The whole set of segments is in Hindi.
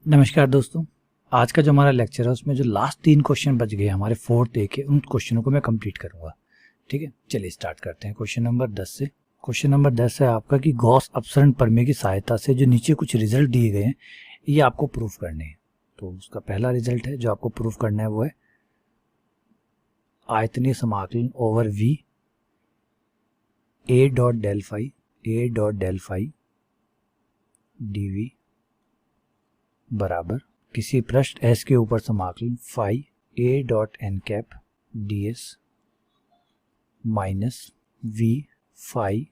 नमस्कार दोस्तों, आज का जो हमारा लेक्चर है उसमें जो लास्ट 3 क्वेश्चन बच गए हमारे 4th डे के, उन क्वेश्चनों को मैं कंप्लीट करूंगा। ठीक है, चलिए स्टार्ट करते हैं क्वेश्चन नंबर 10 से। क्वेश्चन नंबर 10 है आपका कि गॉस अपसरण प्रमेय की सहायता से जो नीचे कुछ रिजल्ट दिए गए हैं ये आपको प्रूफ करने हैं। तो उसका पहला रिजल्ट है जो आपको प्रूफ करना है वो है आयतनीय समाकलन over v a dot del phi dv बराबर किसी पृष्ठ S के ऊपर समाकलन phi a dot N cap ds minus v phi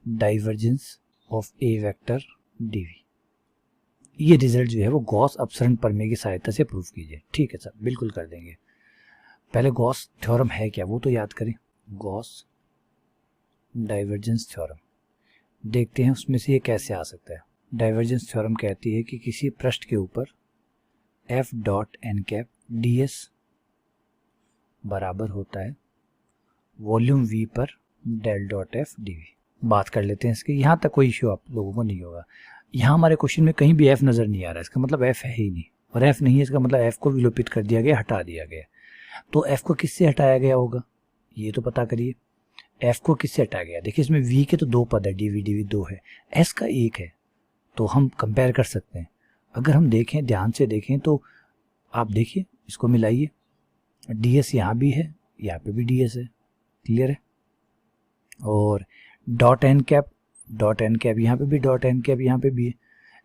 divergence of a vector dv। ये रिजल्ट जो है वो गॉस अपसरण प्रमेय की सहायता से प्रूफ कीजिए। ठीक है सर, बिल्कुल कर देंगे। पहले गॉस थ्योरम है क्या वो तो याद करें। गॉस डाइवर्जेंस थ्योरम देखते हैं उसमें से ये कैसे आ सकता है। डाइवर्जेंस थ्योरम कहती है कि किसी पृष्ठ के ऊपर f dot N cap ds बराबर होता है वॉल्यूम v पर डेल डॉट f dv। बात कर लेते हैं इसके। यहाँ तक कोई इश्यू आप लोगों को नहीं होगा। यहाँ हमारे क्वेश्चन में कहीं भी f नज़र नहीं आ रहा है, इसका मतलब f है ही नहीं, और f नहीं है इसका मतलब f को विलोपित कर दिया गया, हटा दिया गया। तो f को किससे हटाया गया होगा ये तो पता करिए। f को किससे हटाया गया? देखिए इसमें v के तो 2 पद है, dv dv 2 है, s का 1 है, तो हम कंपेयर कर सकते हैं। अगर हम देखें, ध्यान से देखें तो आप देखिए इसको मिलाइए, ds यहाँ भी है, यहाँ पे भी ds है, क्लियर है। और डॉट एन कैप यहाँ पे भी डॉट एन कैप यहाँ पे भी है।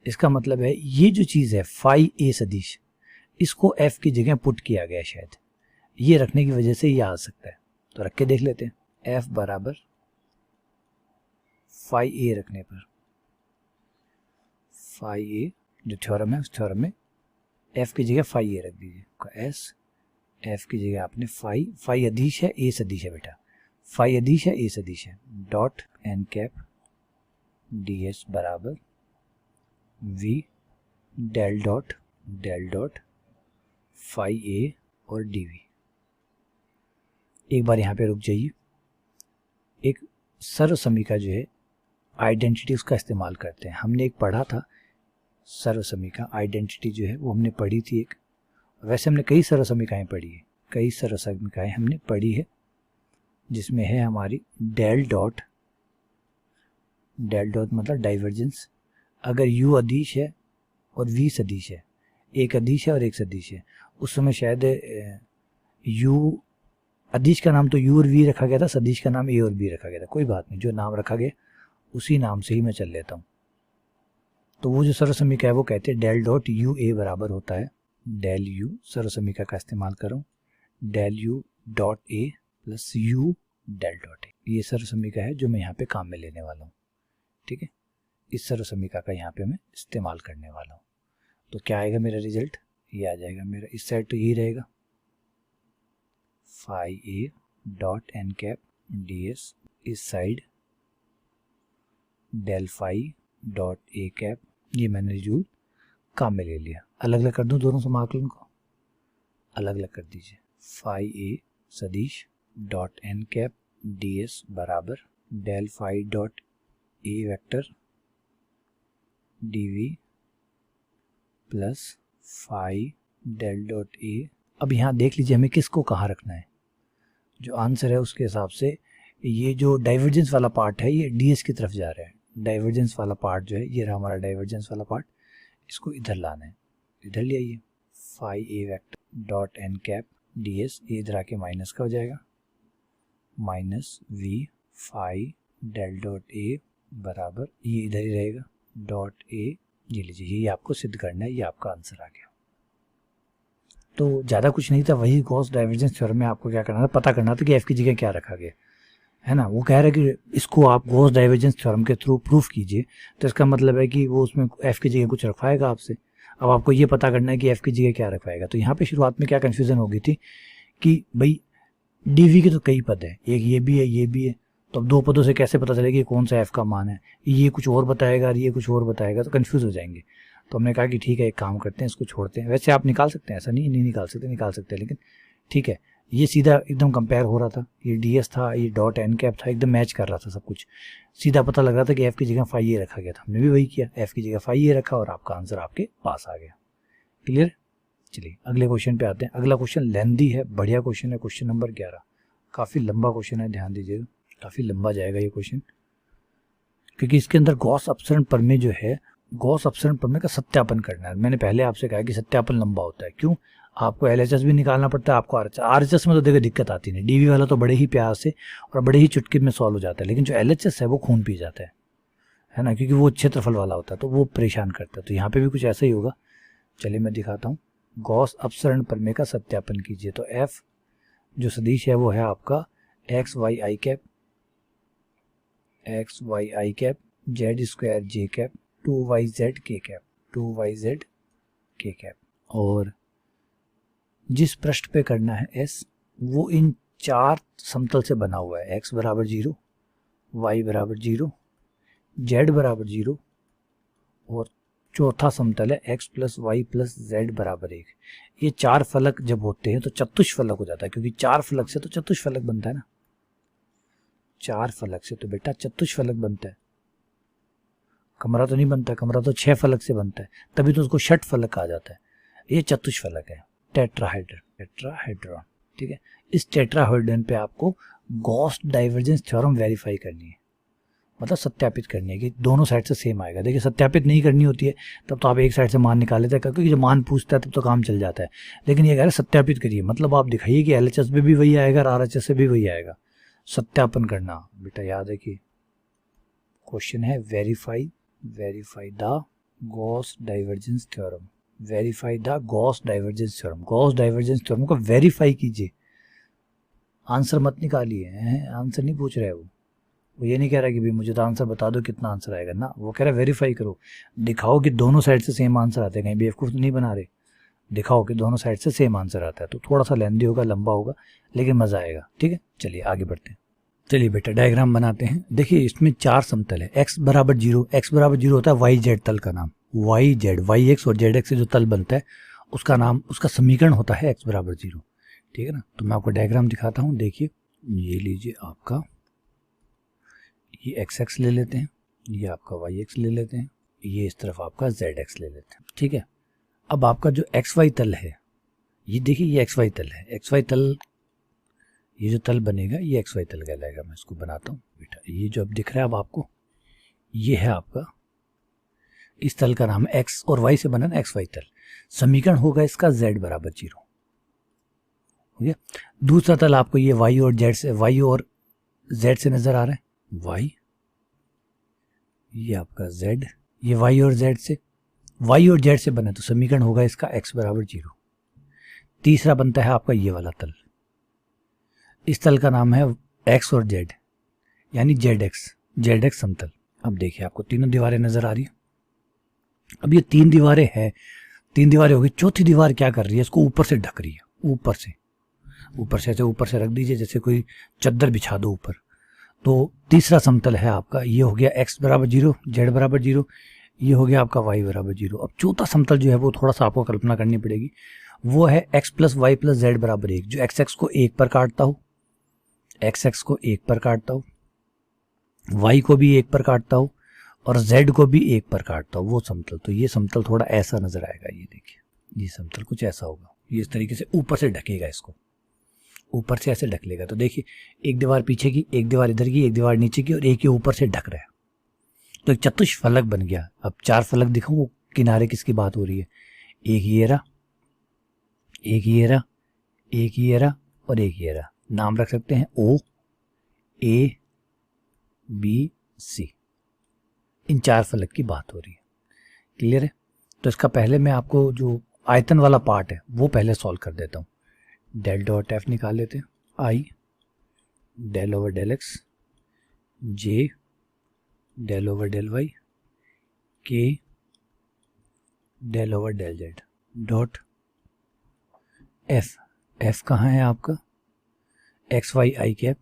इसका मतलब है ये जो चीज़ है फाई a सदिश, इसको f की जगह पुट किया गया, शायद ये रखने की वजह से ये आ सकता है। तो रख के देख लेते हैं। f बराबर फाई a रखने पर, फाई ए जो थ्योरम है उस थ्योरम में f की जगह फाई a रख दीजिए। s f की जगह आपने फाई अदिश है, a सदिश है बेटा, फाई अदिश है, a सदिश है, डॉट एन कैप ds बराबर v del dot phi a और dv। एक बार यहाँ पे रुक जाइए। एक सर्व समीका जो है आइडेंटिटी, उसका इस्तेमाल करते हैं। हमने एक पढ़ा था सर्व समीका, आइडेंटिटी जो है वो हमने पढ़ी थी एक। वैसे हमने कई सर्व समीकाएं पढ़ी है, कई सर्व समीकाएं हमने पढ़ी है, जिसमें है हमारी डेल डॉट मतलब डाइवर्जेंस। अगर u अदिश है और v सदिश है, एक अदिश है और एक सदिश है, उस समय शायद u अदिश का नाम तो u और v रखा गया था, सदिश का नाम a और b रखा गया था। कोई बात नहीं, जो नाम रखा गया उसी नाम से ही मैं चल लेता हूँ। तो वो जो सर्व समीका है वो कहते हैं डेल डॉट यू ए बराबर होता है डेल यू, सर्व समीका का इस्तेमाल करो, del U dot A plus U del dot A. ये सर्व समीका है जो मैं यहाँ पे काम में लेने वाला हूँ। ठीक है, इस सर्व समीका का यहाँ पे मैं इस्तेमाल करने वाला हूँ। तो क्या आएगा मेरा रिजल्ट? ये आ जाएगा मेरा, इस साइड तो यही रहेगा, phi A dot N cap D S, इस side del phi dot A cap. ये मैंने रिजल्ट काम में ले लिया। अलग अलग कर दूं दोनों समाकलन को, अलग अलग कर दीजिए। फाई ए सदिश dot N cap D S बराबर del phi dot A vector D V plus phi del dot A. अब यहाँ देख लीजिए हमें किसको कहाँ रखना है। जो आंसर है उसके हिसाब से ये जो डाइवर्जेंस वाला पार्ट है ये डी एस की तरफ जा रहा है। डाइवर्जेंस वाला पार्ट जो है, ये रहा हमारा डाइवर्जेंस वाला पार्ट, इसको इधर लाना है, इधर ले आइए। Phi A vector dot N cap D S, ये इधर आके माइनस का हो जाएगा, minus V phi del dot A बराबर, ये इधर ही रहेगा, डॉट ए। ये लीजिए, ये आपको सिद्ध करना है, ये आपका आंसर आ गया। तो ज़्यादा कुछ नहीं था, वही गॉस डाइवर्जेंस थ्योरम में आपको क्या करना था, पता करना था कि एफ की जगह क्या रखा गया है ना। वो कह रहा है कि इसको आप गॉस डाइवर्जेंस थ्योरम के थ्रू प्रूफ कीजिए, तो इसका मतलब है कि वो उसमें एफ की जगह कुछ रखवाएगा आपसे। अब आपको ये पता करना है कि एफ की जगह क्या रखवाएगा। तो यहाँ पे शुरुआत में क्या कन्फ्यूज़न हो गई थी कि भाई डी के तो कई पद है, एक ये भी है, ये भी है, तो अब 2 पदों से कैसे पता चलेगा कि कौन सा एफ का मान है, ये कुछ और बताएगा और ये कुछ और बताएगा, तो कन्फ्यूज़ हो जाएंगे। तो हमने कहा कि ठीक है, एक काम करते हैं, इसको छोड़ते हैं। वैसे आप निकाल सकते हैं, ऐसा नहीं निकाल सकते, लेकिन ठीक है, ये सीधा एकदम कंपेयर हो रहा था, ये ds था, ये डॉट n कैप था, एकदम मैच कर रहा था सब कुछ, सीधा पता लग रहा था कि f की जगह फाई ये रखा गया था। हमने भी वही किया, f की जगह फाई ये रखा और आपका आंसर आपके पास आ गया। क्लियर? चलिए अगले क्वेश्चन पे आते हैं। अगला क्वेश्चन लेंथी है, बढ़िया क्वेश्चन है, क्वेश्चन नंबर 11। काफ़ी लंबा क्वेश्चन है, ध्यान दीजिएगा, काफ़ी लंबा जाएगा ये क्वेश्चन, क्योंकि इसके अंदर गॉस अपसरण प्रमेय जो है, गॉस अपसरण प्रमेय का सत्यापन करना है। मैंने पहले आपसे कहा कि सत्यापन लंबा होता है, क्यों? आपको एलएचएस भी निकालना पड़ता है, आपको आरएचएस में तो देखो दिक्कत आती नहीं, डीवी वाला तो बड़े ही प्यार से और बड़े ही चुटकी में सॉल्व हो जाता है, लेकिन जो एलएचएस है वो खून पी जाता है ना, क्योंकि वो क्षेत्रफल वाला होता है, तो वो परेशान करता है। तो यहाँ पे भी कुछ ऐसा ही होगा। चलिए मैं दिखाता हूँ। गॉस अपसरण प्रमेय का सत्यापन कीजिए। तो एफ जो सदिश है वो है आपका x y I cap, x y I cap Z square J cap 2yz K cap, 2yz K cap. और जिस पृष्ठ पे करना है एस, वो इन 4 समतल से बना हुआ है। x बराबर 0, y बराबर 0, z बराबर 0 और चौथा समतल है x plus Y plus z बराबर 1। ये 4 फलक जब होते हैं तो चतुष्फलक हो जाता है, क्योंकि 4 फलक से तो चतुष्फलक बनता है ना, 4 फलक से तो बेटा चतुष्फलक बनता है, कमरा तो नहीं बनता, कमरा तो 6 फलक से बनता है, तभी तो उसको षट फलक कहा जाता है। ये चतुष्फलक है, टेट्राहेड्रॉन। ठीक है, इस टेट्राहेड्रॉन पे आपको गॉस डाइवर्जेंस थ्योरम वेरीफाई करनी है, मतलब सत्यापित करनी है कि दोनों साइड से सेम आएगा। देखिए सत्यापित नहीं करनी होती है तब तो आप एक साइड से मान निकाल लेते हैं, क्योंकि जब मान पूछता है तब तो काम चल जाता है, लेकिन ये कह रहे हैं सत्यापित करिए, मतलब आप दिखाइए कि एलएचएस में भी वही आएगा और आरएचएस से भी वही आएगा। सत्यापन करना बेटा याद है कि क्वेश्चन है verify the Gauss divergence theorem, verify the Gauss divergence theorem. Gauss divergence theorem को वेरीफाई कीजिए, आंसर मत निकालिए। आंसर नहीं पूछ रहा है वो ये नहीं कह रहा कि भाई मुझे तो आंसर बता दो कितना आंसर आएगा ना, वो कह रहा है वेरीफाई करो, दिखाओ कि दोनों साइड से सेम आंसर आते हैं, कहीं बेवकूफ़ नहीं बना रहे, दिखाओ कि दोनों साइड से सेम आंसर आता है। तो थोड़ा सा लेंदी होगा, लंबा होगा, लेकिन मज़ा आएगा। ठीक है, चलिए आगे बढ़ते हैं। चलिए बेटा डायग्राम बनाते हैं। देखिए इसमें 4 समतल है, x बराबर 0, x बराबर 0 होता है वाई जेड तल का नाम, वाई जेड, वाई एक्स और जेड एक्स से जो तल बनता है उसका नाम, उसका समीकरण होता है x बराबर 0। ठीक है ना, तो मैं आपको डायग्राम दिखाता हूँ। देखिए ये लीजिए आपका, ये एक्स एक्स ले लेते हैं, ये आपका वाई एक्स ले लेते हैं, ये इस तरफ आपका जेड एक्स ले लेते हैं। ठीक है, अब आपका जो एक्स वाई तल है, ये देखिए ये एक्स वाई तल है, एक्स वाई तल, ये जो तल बनेगा ये एक्स वाई तल कहलाएगा। मैं इसको बनाता हूँ बेटा, ये जो अब दिख रहा है अब आपको, ये है आपका, इस तल का नाम है एक्स और वाई से बना ना एक्स वाई तल। समीकरण होगा इसका z बराबर 0। हो गया। दूसरा तल आपको ये y और z से, y और z से नजर आ रहा है, y, ये आपका z, ये y और z से, y और z से बना तो समीकरण होगा इसका x बराबर 0। तीसरा बनता है आपका ये वाला तल, इस तल का नाम है x और z, यानी जेड एक्स समतल। अब देखिए आपको तीनों दीवारें नजर आ रही है। अब ये 3 दीवारें हैं, 3 दीवारें होगी, चौथी दीवार क्या कर रही है, इसको ऊपर से ढक रही है, ऊपर से ऐसे ऊपर से रख दीजिए, जैसे कोई चद्दर बिछा दो ऊपर। तो तीसरा समतल है आपका, ये हो गया x बराबर 0, z बराबर 0, ये हो गया आपका y बराबर 0। अब चौथा समतल जो है वो थोड़ा सा आपको कल्पना करनी पड़ेगी, वो है x plus Y plus Z बराबर 1, जो x को 1 पर काटता हो, x को 1 पर काटता हो, y को भी 1 पर काटता हो और z को भी 1 पर काटता हो, वो समतल। तो ये समतल थोड़ा ऐसा नजर आएगा, ये देखिए ये समतल कुछ ऐसा होगा, ये इस तरीके से ऊपर से ढकेगा, इसको ऊपर से ऐसे ढक लेगा। तो देखिए एक दीवार पीछे की, एक दीवार इधर की, एक दीवार नीचे की और एक ही ऊपर से ढक रहा है, तो एक चतुष्फलक बन गया। अब 4 फलक दिखाऊं, वो किनारे किसकी बात हो रही है, एक ये रहा, एक ये रहा, एक ये रहा और एक ये रहा। नाम रख सकते हैं O A B C, इन 4 फलक की बात हो रही है। क्लियर है? तो इसका पहले मैं आपको जो आयतन वाला पार्ट है वो पहले सॉल्व कर देता हूँ। डेल डॉट एफ निकाल लेते हैं, I del over del x, J del over del Y, K del over del Z, dot F, F कहाँ है आपका, x y I cap,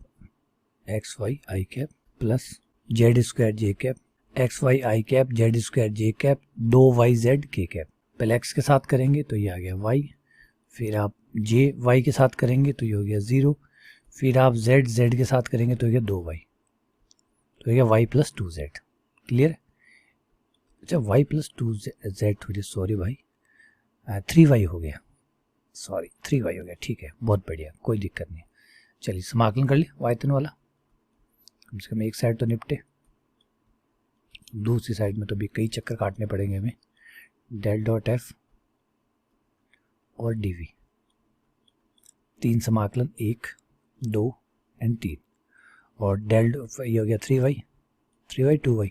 x y I cap plus Z square J cap, x y I cap Z square J cap 2yz K cap. पहले एक्स के साथ करेंगे तो ये आ गया y, फिर आप जे वाई के साथ करेंगे तो ये हो गया 0, फिर आप जेड जेड के साथ करेंगे तो हो गया 2y, तो हो गया y प्लस 2z। क्लियर है? अच्छा y प्लस 2z थोड़ी, सॉरी भाई 3y हो गया, सॉरी 3y हो गया, ठीक है बहुत बढ़िया, कोई दिक्कत नहीं। चलिए समाकलन कर लिया आयतन वाला, कम से कम एक साइड तो निपटे, दूसरी साइड में तो भी कई चक्कर काटने पड़ेंगे हमें। डेल डॉट एफ और dv, 3 समाकलन 1 2 एंड 3, और डेल ये हो गया 3y 2y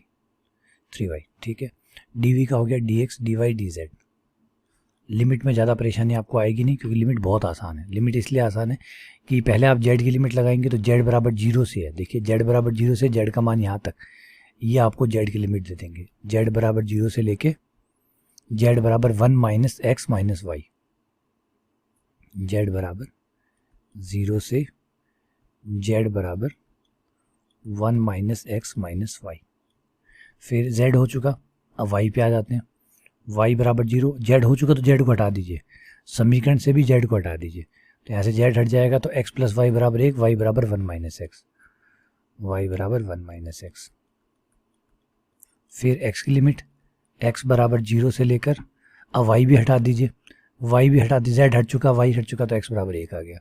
3y, ठीक है। dv का हो गया dx dy dz। लिमिट में ज़्यादा परेशानी आपको आएगी नहीं, क्योंकि लिमिट बहुत आसान है। लिमिट इसलिए आसान है कि पहले आप z की लिमिट लगाएंगे तो z बराबर 0 से है, देखिए z बराबर 0 से z का मान यहाँ तक, ये आपको z की लिमिट दे देंगे। z बराबर 0 से लेके z बराबर 1 minus x minus y, z बराबर 0 से z बराबर 1 माइनस एक्स माइनस वाई। फिर z हो चुका, अब y पे आ जाते हैं। y बराबर 0, z हो चुका तो z को हटा दीजिए, समीकरण से भी z को हटा दीजिए, तो यहाँ से z हट जाएगा तो x प्लस वाई बराबर 1, y बराबर 1 माइनस एक्स, वाई बराबर 1 माइनस एक्स। फिर x की लिमिट x बराबर 0 से लेकर, अब y भी हटा दीजिए, y भी हटा दीजिए, z हट चुका y हट चुका तो x बराबर 1 आ गया।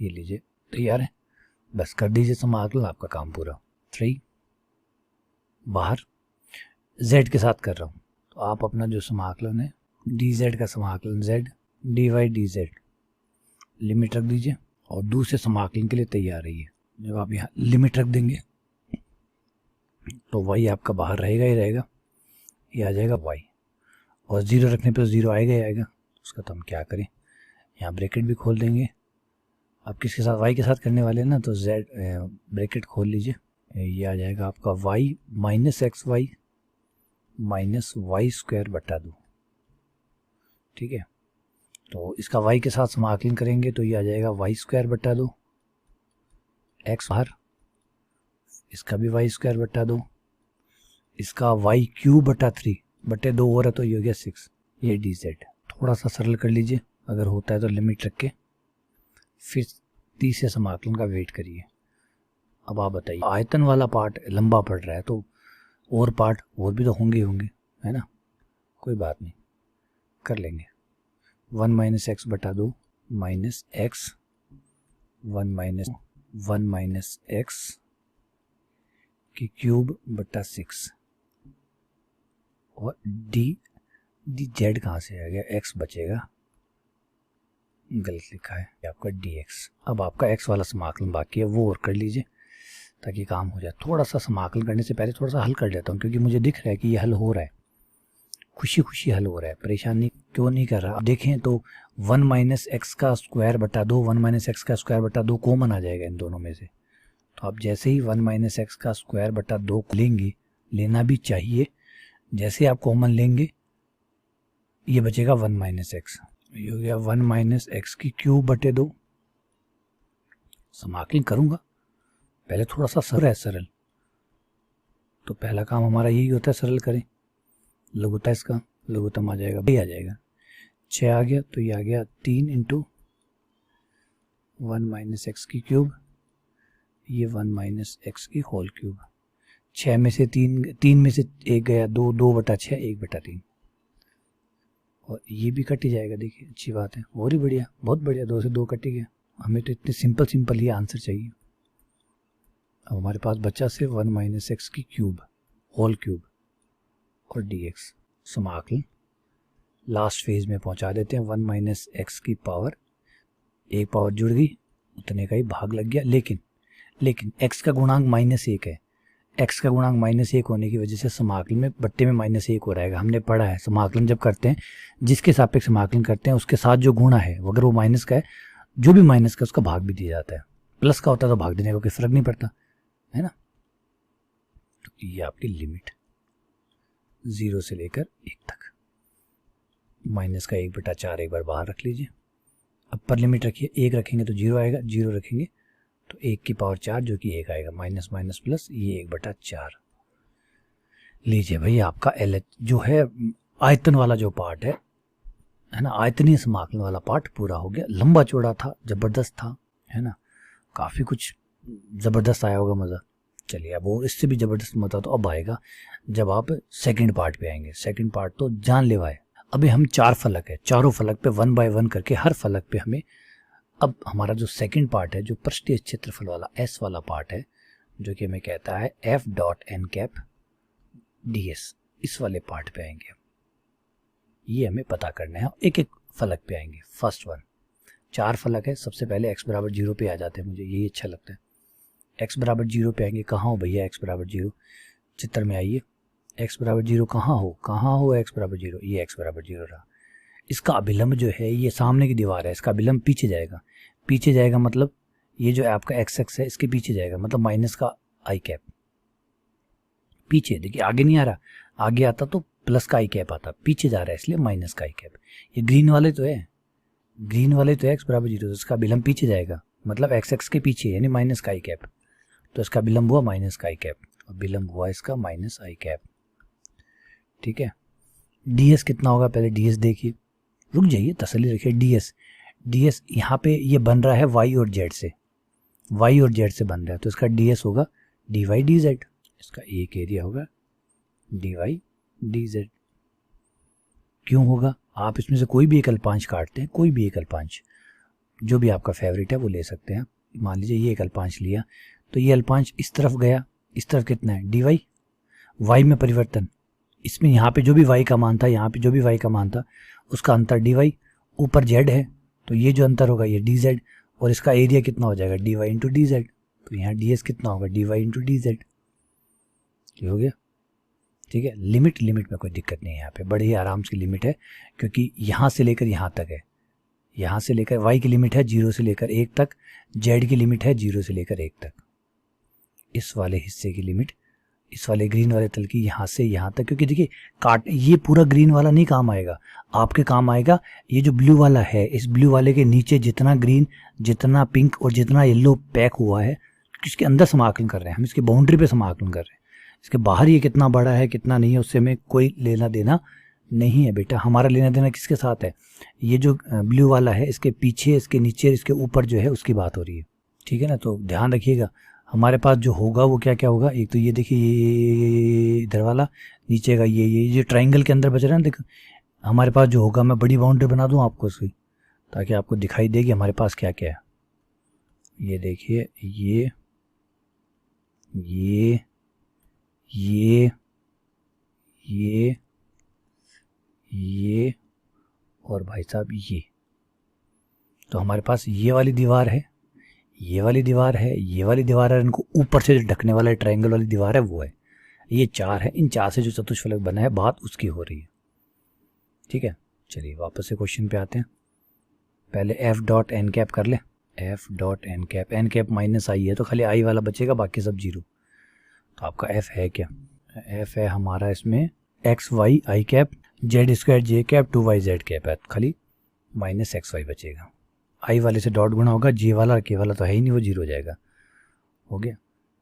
ये लीजिए तैयार है, बस कर दीजिए समाकलन, आपका काम पूरा। 3 बाहर z के साथ कर रहा हूँ, तो आप अपना जो समाकलन है dz का समाकलन z dy dz लिमिट रख दीजिए, और दूसरे समाकलन के लिए तैयार रहिए। जब आप यहाँ लिमिट रख देंगे तो y आपका बाहर रहेगा ही रहेगा, ये आ जाएगा y, और 0 रखने पर 0 आएगा ही आएगा, उसका तो हम क्या करें, यहाँ ब्रैकेट भी खोल देंगे। आप किसके साथ, y के साथ करने वाले हैं ना, तो z ब्रैकेट खोल लीजिए, ये आ जाएगा आपका y minus x y minus y square बटा 2, ठीक है। तो इसका y के साथ समाकलन करेंगे तो ये आ जाएगा वाई स्क्वायर बटा 2, एक्स बाहर, इसका भी वाई स्क्वायर बटा 2, इसका वाई क्यूब बटा 3 बटे 2 हो रहा तो ये हो गया 6, ये dz। थोड़ा सा सरल कर लीजिए, अगर होता है तो लिमिट रख के, फिर तीसरे समाकलन का वेट करिए। अब आप बताइए, आयतन वाला पार्ट लंबा पड़ रहा है तो और पार्ट और भी तो होंगे है ना, कोई बात नहीं कर लेंगे। 1 माइनस एक्स बटा 2 माइनस एक्स 1 माइनस एक्स की क्यूब बटा 6, और डी जेड कहाँ से आ गया, एक्स बचेगा, गलत लिखा है आपका dx। अब आपका x वाला समाकलन बाकी है, वो और कर लीजिए ताकि काम हो जाए। थोड़ा सा समाकलन करने से पहले थोड़ा सा हल कर लेता हूँ, क्योंकि मुझे दिख रहा है कि ये हल हो रहा है, खुशी खुशी हल हो रहा है, परेशानी क्यों नहीं कर रहा। अब देखें तो 1 माइनस एक्स का स्क्वायर बटा 2 1 माइनस एक्स का स्क्वायर बटा 2 कॉमन आ जाएगा इन दोनों में से, तो आप जैसे ही 1 माइनस एक्स का स्क्वायर बटा 2 लेंगे, लेना भी चाहिए, जैसे आप कॉमन लेंगे ये बचेगा 1 माइनस एक्स, ये हो गया 1 माइनस एक्स की क्यूब बटे 2। समाकलन करूंगा, पहले थोड़ा सा सरल है, सरल तो पहला काम हमारा यही होता है, सरल करें। लघुता इसका लघुत्तम आ जाएगा, ये आ जाएगा 6 आ गया, तो ये आ गया 3 इंटू 1 माइनस एक्स की क्यूब, ये 1 माइनस एक्स की होल क्यूब। 6 में से 3 में से 1 गया, 2 बटा 6 1 बटा 3, और ये भी कट ही जाएगा। देखिए अच्छी बात है, और ही बढ़िया, बहुत बढ़िया, 2 से 2 कट ही गया। हमें तो इतने सिंपल ये आंसर चाहिए। अब हमारे पास बच्चा सिर्फ 1 माइनस एक्स की क्यूब होल क्यूब और dx। समाकलन लास्ट फेज में पहुंचा देते हैं। 1 माइनस एक्स की पावर, एक पावर जुड़ गई, उतने का ही भाग लग गया, लेकिन x का गुणांक -1 है। x का गुणांक -1 होने की वजह से समाकलन में बट्टे में -1 हो रहेगा। हमने पढ़ा है समाकलन जब करते हैं, जिसके सापेक्ष समाकलन करते हैं उसके साथ जो गुणा है, अगर वो माइनस का है, जो भी माइनस का उसका भाग भी दिया जाता है। प्लस का होता है तो भाग देने का कोई फर्क नहीं पड़ता, है ना। तो ये आपकी लिमिट 0 से लेकर 1 तक, माइनस का 1/4 एक बार बाहर रख लीजिए। अपर लिमिट रखिए, 1 रखेंगे तो 0 आएगा, 0 रखेंगे तो 1 की पावर 4 जो कि 1 आएगा, माइनस माइनस प्लस, ये 1/4 लीजिए भाई। आपका LH जो है आयतन वाला जो पार्ट है है ना। आयतनीय समाकलन वाला पार्ट पूरा हो गया, लंबा चौड़ा था, जबरदस्त था, है ना, काफ़ी कुछ ज़बरदस्त आया होगा मज़ा। चलिए अब वो इससे भी ज़बरदस्त मज़ा तो अब आएगा जब आप सेकंड पार्ट पे आएंगे। सेकंड पार्ट तो जानलेवा है। अभी हम 4 फलक है, चारों फलक पे 1 बाय 1 करके हर फलक पे हमें, अब हमारा जो सेकंड पार्ट है, जो पृष्ठीय क्षेत्रफल वाला एस वाला पार्ट है, जो कि हमें कहता है F dot N cap D S, इस वाले पार्ट पे आएंगे। ये हमें पता करना है, एक एक फलक पे आएंगे। फर्स्ट वन, 4 फलक है, सबसे पहले x बराबर 0 पे आ जाते हैं, मुझे यही अच्छा लगता है। x बराबर 0 पे आएंगे। कहाँ हो भैया x बराबर 0, चित्र में आइए। x बराबर 0 कहाँ हो x बराबर 0, ये x बराबर 0 रहा। इसका अभिलंब जो है, ये सामने की दीवार है, इसका अभिलंब पीछे जाएगा। पीछे जाएगा मतलब ये जो आपका एक्स एक्स है इसके पीछे जाएगा, मतलब माइनस का आई कैप पीछे। देखिए आगे नहीं आ रहा, आगे आता तो प्लस का आई कैप आता, पीछे जा रहा है इसलिए माइनस का आई कैप। ये ग्रीन वाले तो है, ग्रीन वाले तो एक्स बराबर 0, तो इसका विलंब पीछे जाएगा, मतलब एक्स एक्स के पीछे यानी माइनस का आई कैप, तो इसका विलंब हुआ माइनस का आई कैप, और विलंब हुआ इसका माइनस आई कैप। ठीक है, डीएस कितना होगा, पहले डीएस देखिए, रुक जाइए तसल्ली रखिए। डीएस यहाँ पे ये बन रहा है वाई और जेड से, वाई और जेड से बन रहा है, तो इसका डीएस होगा डी वाई डी जेड। इसका एक एरिया होगा डी वाई डी जेड। क्यों होगा, आप इसमें से कोई भी एक अल्पांश काटते हैं, कोई भी एक अल्पांश जो भी आपका फेवरेट है वो ले सकते हैं। मान लीजिए ये एक अल्पांश लिया, तो ये अल्पांश इस तरफ गया, इस तरफ कितना है डी वाई, वाई में परिवर्तन, इसमें यहाँ पे जो भी वाई का मान था, यहाँ पे जो भी वाई का मान था उसका अंतर डी वाई, ऊपर जेड है तो ये जो अंतर होगा ये डी जेड, और इसका एरिया कितना हो जाएगा D Y into D Z, तो यहाँ डी एस कितना होगा D Y into D Z. ये हो गया। ठीक है, लिमिट में कोई दिक्कत नहीं है, यहाँ पे बड़ी आराम से लिमिट है, क्योंकि यहाँ से लेकर यहाँ तक है, यहाँ से लेकर y की लिमिट है 0 से लेकर 1 तक, z की लिमिट है 0 से लेकर 1 तक। इस वाले हिस्से की लिमिट, इस वाले ग्रीन वाले तल की यहाँ से यहाँ तक, क्योंकि देखिए काट, ये पूरा ग्रीन वाला नहीं काम आएगा, आपके काम आएगा ये जो ब्लू वाला है, इस ब्लू वाले के नीचे जितना ग्रीन, जितना पिंक और जितना येलो पैक हुआ है, इसके अंदर समाकलन कर रहे हैं हम, इसके बाउंड्री पे समाकलन कर रहे हैं। इसके बाहर ये कितना बड़ा है कितना नहीं है उससे हमें कोई लेना देना नहीं है बेटा। हमारा लेना देना किसके साथ है, ये जो ब्लू वाला है इसके पीछे, इसके नीचे, इसके ऊपर जो है उसकी बात हो रही है। ठीक है ना, तो ध्यान रखिएगा हमारे पास जो होगा वो क्या क्या होगा। एक तो ये देखिए ये इधर वाला, नीचे का ये ट्राइंगल के अंदर बच रहा है ना, देखो हमारे पास जो होगा, मैं बड़ी बाउंड्री बना दूं आपको उसकी, ताकि आपको दिखाई देगी हमारे पास क्या क्या है। ये देखिए ये और भाई साहब ये, तो हमारे पास ये वाली दीवार है, ये वाली दीवार है, ये वाली दीवार है, इनको ऊपर से जो ढकने वाला ट्रायंगल वाली दीवार है वो है। ये 4 है, इन 4 से जो चतुष्फलक बना है बात उसकी हो रही है। ठीक है, चलिए वापस से क्वेश्चन पे आते हैं। पहले एफ डॉट एन कैप कर ले, F dot N cap minus I है तो खाली आई वाला बचेगा, बाकी सब 0। तो आपका एफ है क्या, एफ है हमारा इसमें x y I cap Z square J cap 2y Z cap है, खाली माइनस एक्स वाई बचेगा। आई वाले से डॉट गुणा होगा, जे वाला के वाला तो है ही नहीं, वो 0 हो जाएगा। हो गया,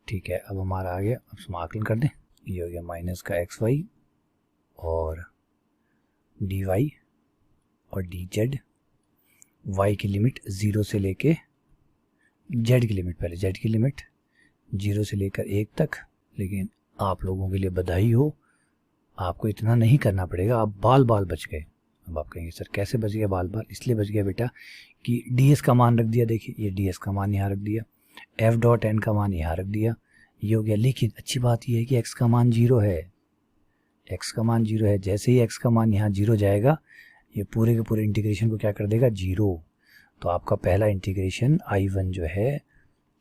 ठीक है, अब हमारा आ गया, अब समाकलन कर दें। ये हो गया माइनस का एक्स वाई और डी वाई और डी जेड, वाई की लिमिट 0 से लेके जेड की लिमिट, पहले जेड की लिमिट 0 से लेकर 1 तक। लेकिन आप लोगों के लिए बधाई हो, आपको इतना नहीं करना पड़ेगा, आप बाल बच गए। अब आप कहेंगे सर कैसे बच गया बाल, इसलिए बच गया बेटा कि ds का मान रख दिया, देखिए ये ds का मान यहाँ रख दिया, f डॉट n का मान यहाँ रख दिया, ये हो गया। लेकिन अच्छी बात ये है कि x का मान 0 है, x का मान 0 है। जैसे ही x का मान यहाँ 0 जाएगा, ये पूरे के पूरे इंटीग्रेशन को क्या कर देगा 0। तो आपका पहला इंटीग्रेशन I1 जो है,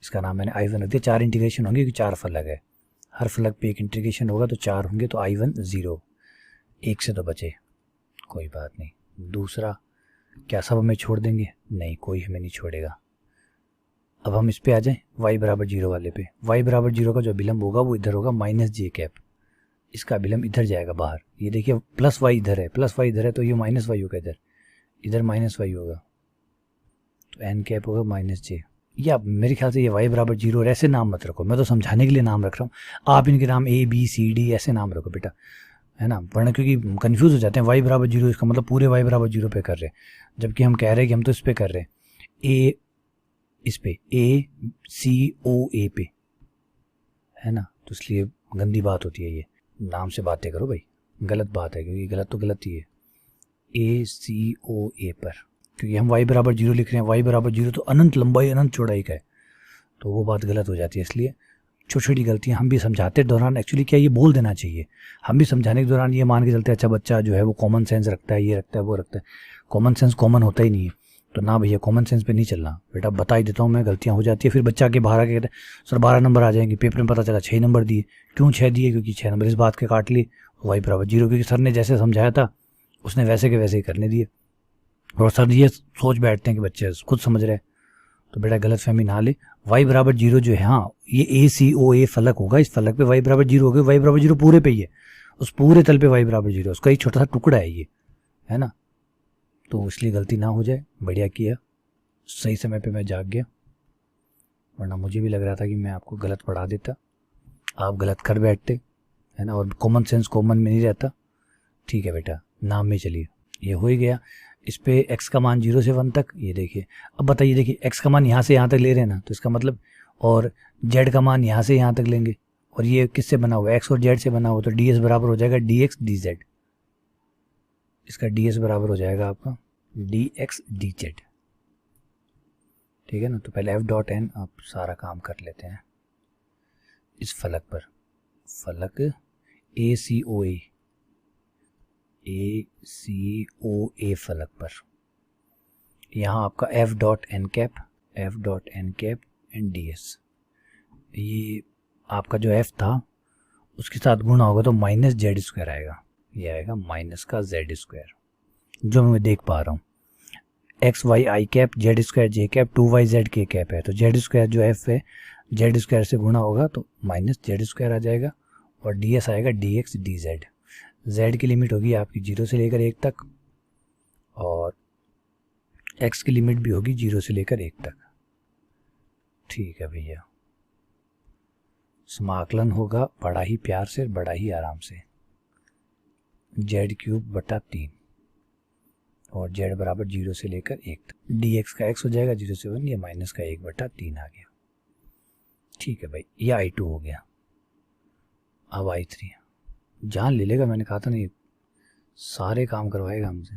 इसका नाम मैंने I1 रख दिया। 4 इंटीग्रेशन होंगे क्योंकि 4 फलक है, हर फलक पे एक इंटीग्रेशन होगा तो 4 होंगे, तो I1 0, 1 से तो बचे, कोई बात नहीं। दूसरा, क्या सब हमें छोड़ देंगे, नहीं कोई हमें नहीं छोड़ेगा। अब हम इस पे आ जाएं y बराबर 0 वाले पे। y बराबर 0 का जो विलंब होगा वो इधर होगा माइनस जे कैप, इसका विलंब इधर जाएगा बाहर। ये देखिए प्लस y इधर है, प्लस y इधर है, तो ये माइनस y होगा, इधर माइनस y होगा, तो n कैप होगा माइनस जे। या मेरे ख्याल से ये y बराबर 0 और ऐसे नाम मत रखो, मैं तो समझाने के लिए नाम रख रहा हूँ, आप इनके नाम A B C D ऐसे नाम रखो बेटा, है ना, वरना क्योंकि कंफ्यूज हो जाते हैं। y बराबर 0 इसका मतलब पूरे y बराबर 0 पे कर रहे हैं, जबकि हम कह रहे हैं कि हम तो इस पे कर रहे हैं, a इस पे ACOA पे, है ना। तो इसलिए गंदी बात होती है ये, नाम से बातें करो भाई, गलत बात है, क्योंकि गलत तो गलत ही है, ACOA पर, क्योंकि हम y बराबर 0 लिख रहे हैं, y बराबर 0 तो अनंत लंबाई अनंत चौड़ाई का है, तो वो बात गलत हो जाती है। इसलिए छोटी छोटी गलतियाँ हम भी समझाते दौरान एक्चुअली क्या ये बोल देना चाहिए, हम भी समझाने के दौरान ये मान के चलते अच्छा बच्चा जो है वो कॉमन सेंस रखता है, ये रखता है वो रखता है, कॉमन सेंस कॉमन होता ही नहीं है। तो ना भैया, कॉमन सेंस पे नहीं चलना बेटा, बता ही देता हूँ मैं, गलतियाँ हो जाती है। फिर बच्चा आके बाहर आके कहता है सर 12 नंबर आ जाएंगे, पेपर में पता चला 6 नंबर दिए। क्यों 6 दिए? क्योंकि 6 नंबर इस बात के काट लिए, y बराबर 0, क्योंकि सर ने जैसे समझाया था उसने वैसे के वैसे ही करने दिए। और सर ये सोच बैठते हैं कि बच्चे खुद समझ रहे हैं, तो बेटा गलत फहमी ना ले। y बराबर 0 जो है, हाँ ये ACOA फलक होगा, इस फलक पे y बराबर 0 होगा, y बराबर 0 पूरे पे ही है, उस पूरे तल पे y बराबर 0, उसका एक छोटा सा टुकड़ा है ये, है ना। तो इसलिए गलती ना हो जाए, बढ़िया किया, सही समय पे मैं जाग गया, वरना मुझे भी लग रहा था कि मैं आपको गलत पढ़ा देता, आप गलत कर बैठते, है ना, और कॉमन सेंस कॉमन में नहीं रहता। ठीक है बेटा, नाम में चलिए, ये हो ही गया। इस पे x का मान 0 से 1 तक, ये देखिए। अब बताइए, देखिए x का मान यहाँ से यहाँ तक ले रहे हैं ना, तो इसका मतलब, और z का मान यहाँ से यहाँ तक लेंगे, और ये किससे बना हुआ है? x और z से बना हुआ, तो ds बराबर हो जाएगा dx dz, इसका ds बराबर हो जाएगा आपका dx dz, ठीक है ना। तो पहले f डॉट n, आप सारा काम कर लेते हैं इस फलक पर, फलक ACOA फलक पर। यहाँ आपका f dot n cap and ds, ये आपका जो f था उसके साथ गुणा होगा तो माइनस जेड स्क्वायर आएगा, ये आएगा माइनस का जेड स्क्वायर, जो मैं देख पा रहा हूँ। X y I cap, Z square J cap, 2yz K cap है, तो जेड स्क्वायर जो f है जेड स्क्वायर से गुणा होगा तो माइनस जेड स्क्वायर आ जाएगा, और ds आएगा dx dz। z की लिमिट होगी आपकी 0 से लेकर 1 तक, और x की लिमिट भी होगी 0 से लेकर 1 तक। ठीक है भैया, समाकलन होगा बड़ा ही प्यार से, बड़ा ही आराम से, z³/3, और z बराबर 0 से लेकर 1 तक, dx का x हो जाएगा 0 से 1, ये माइनस का 1/3 आ गया। ठीक है भाई, ये I2 हो गया। अब I3 जान ले लेगा, मैंने कहा था नहीं, सारे काम करवाएगा हमसे।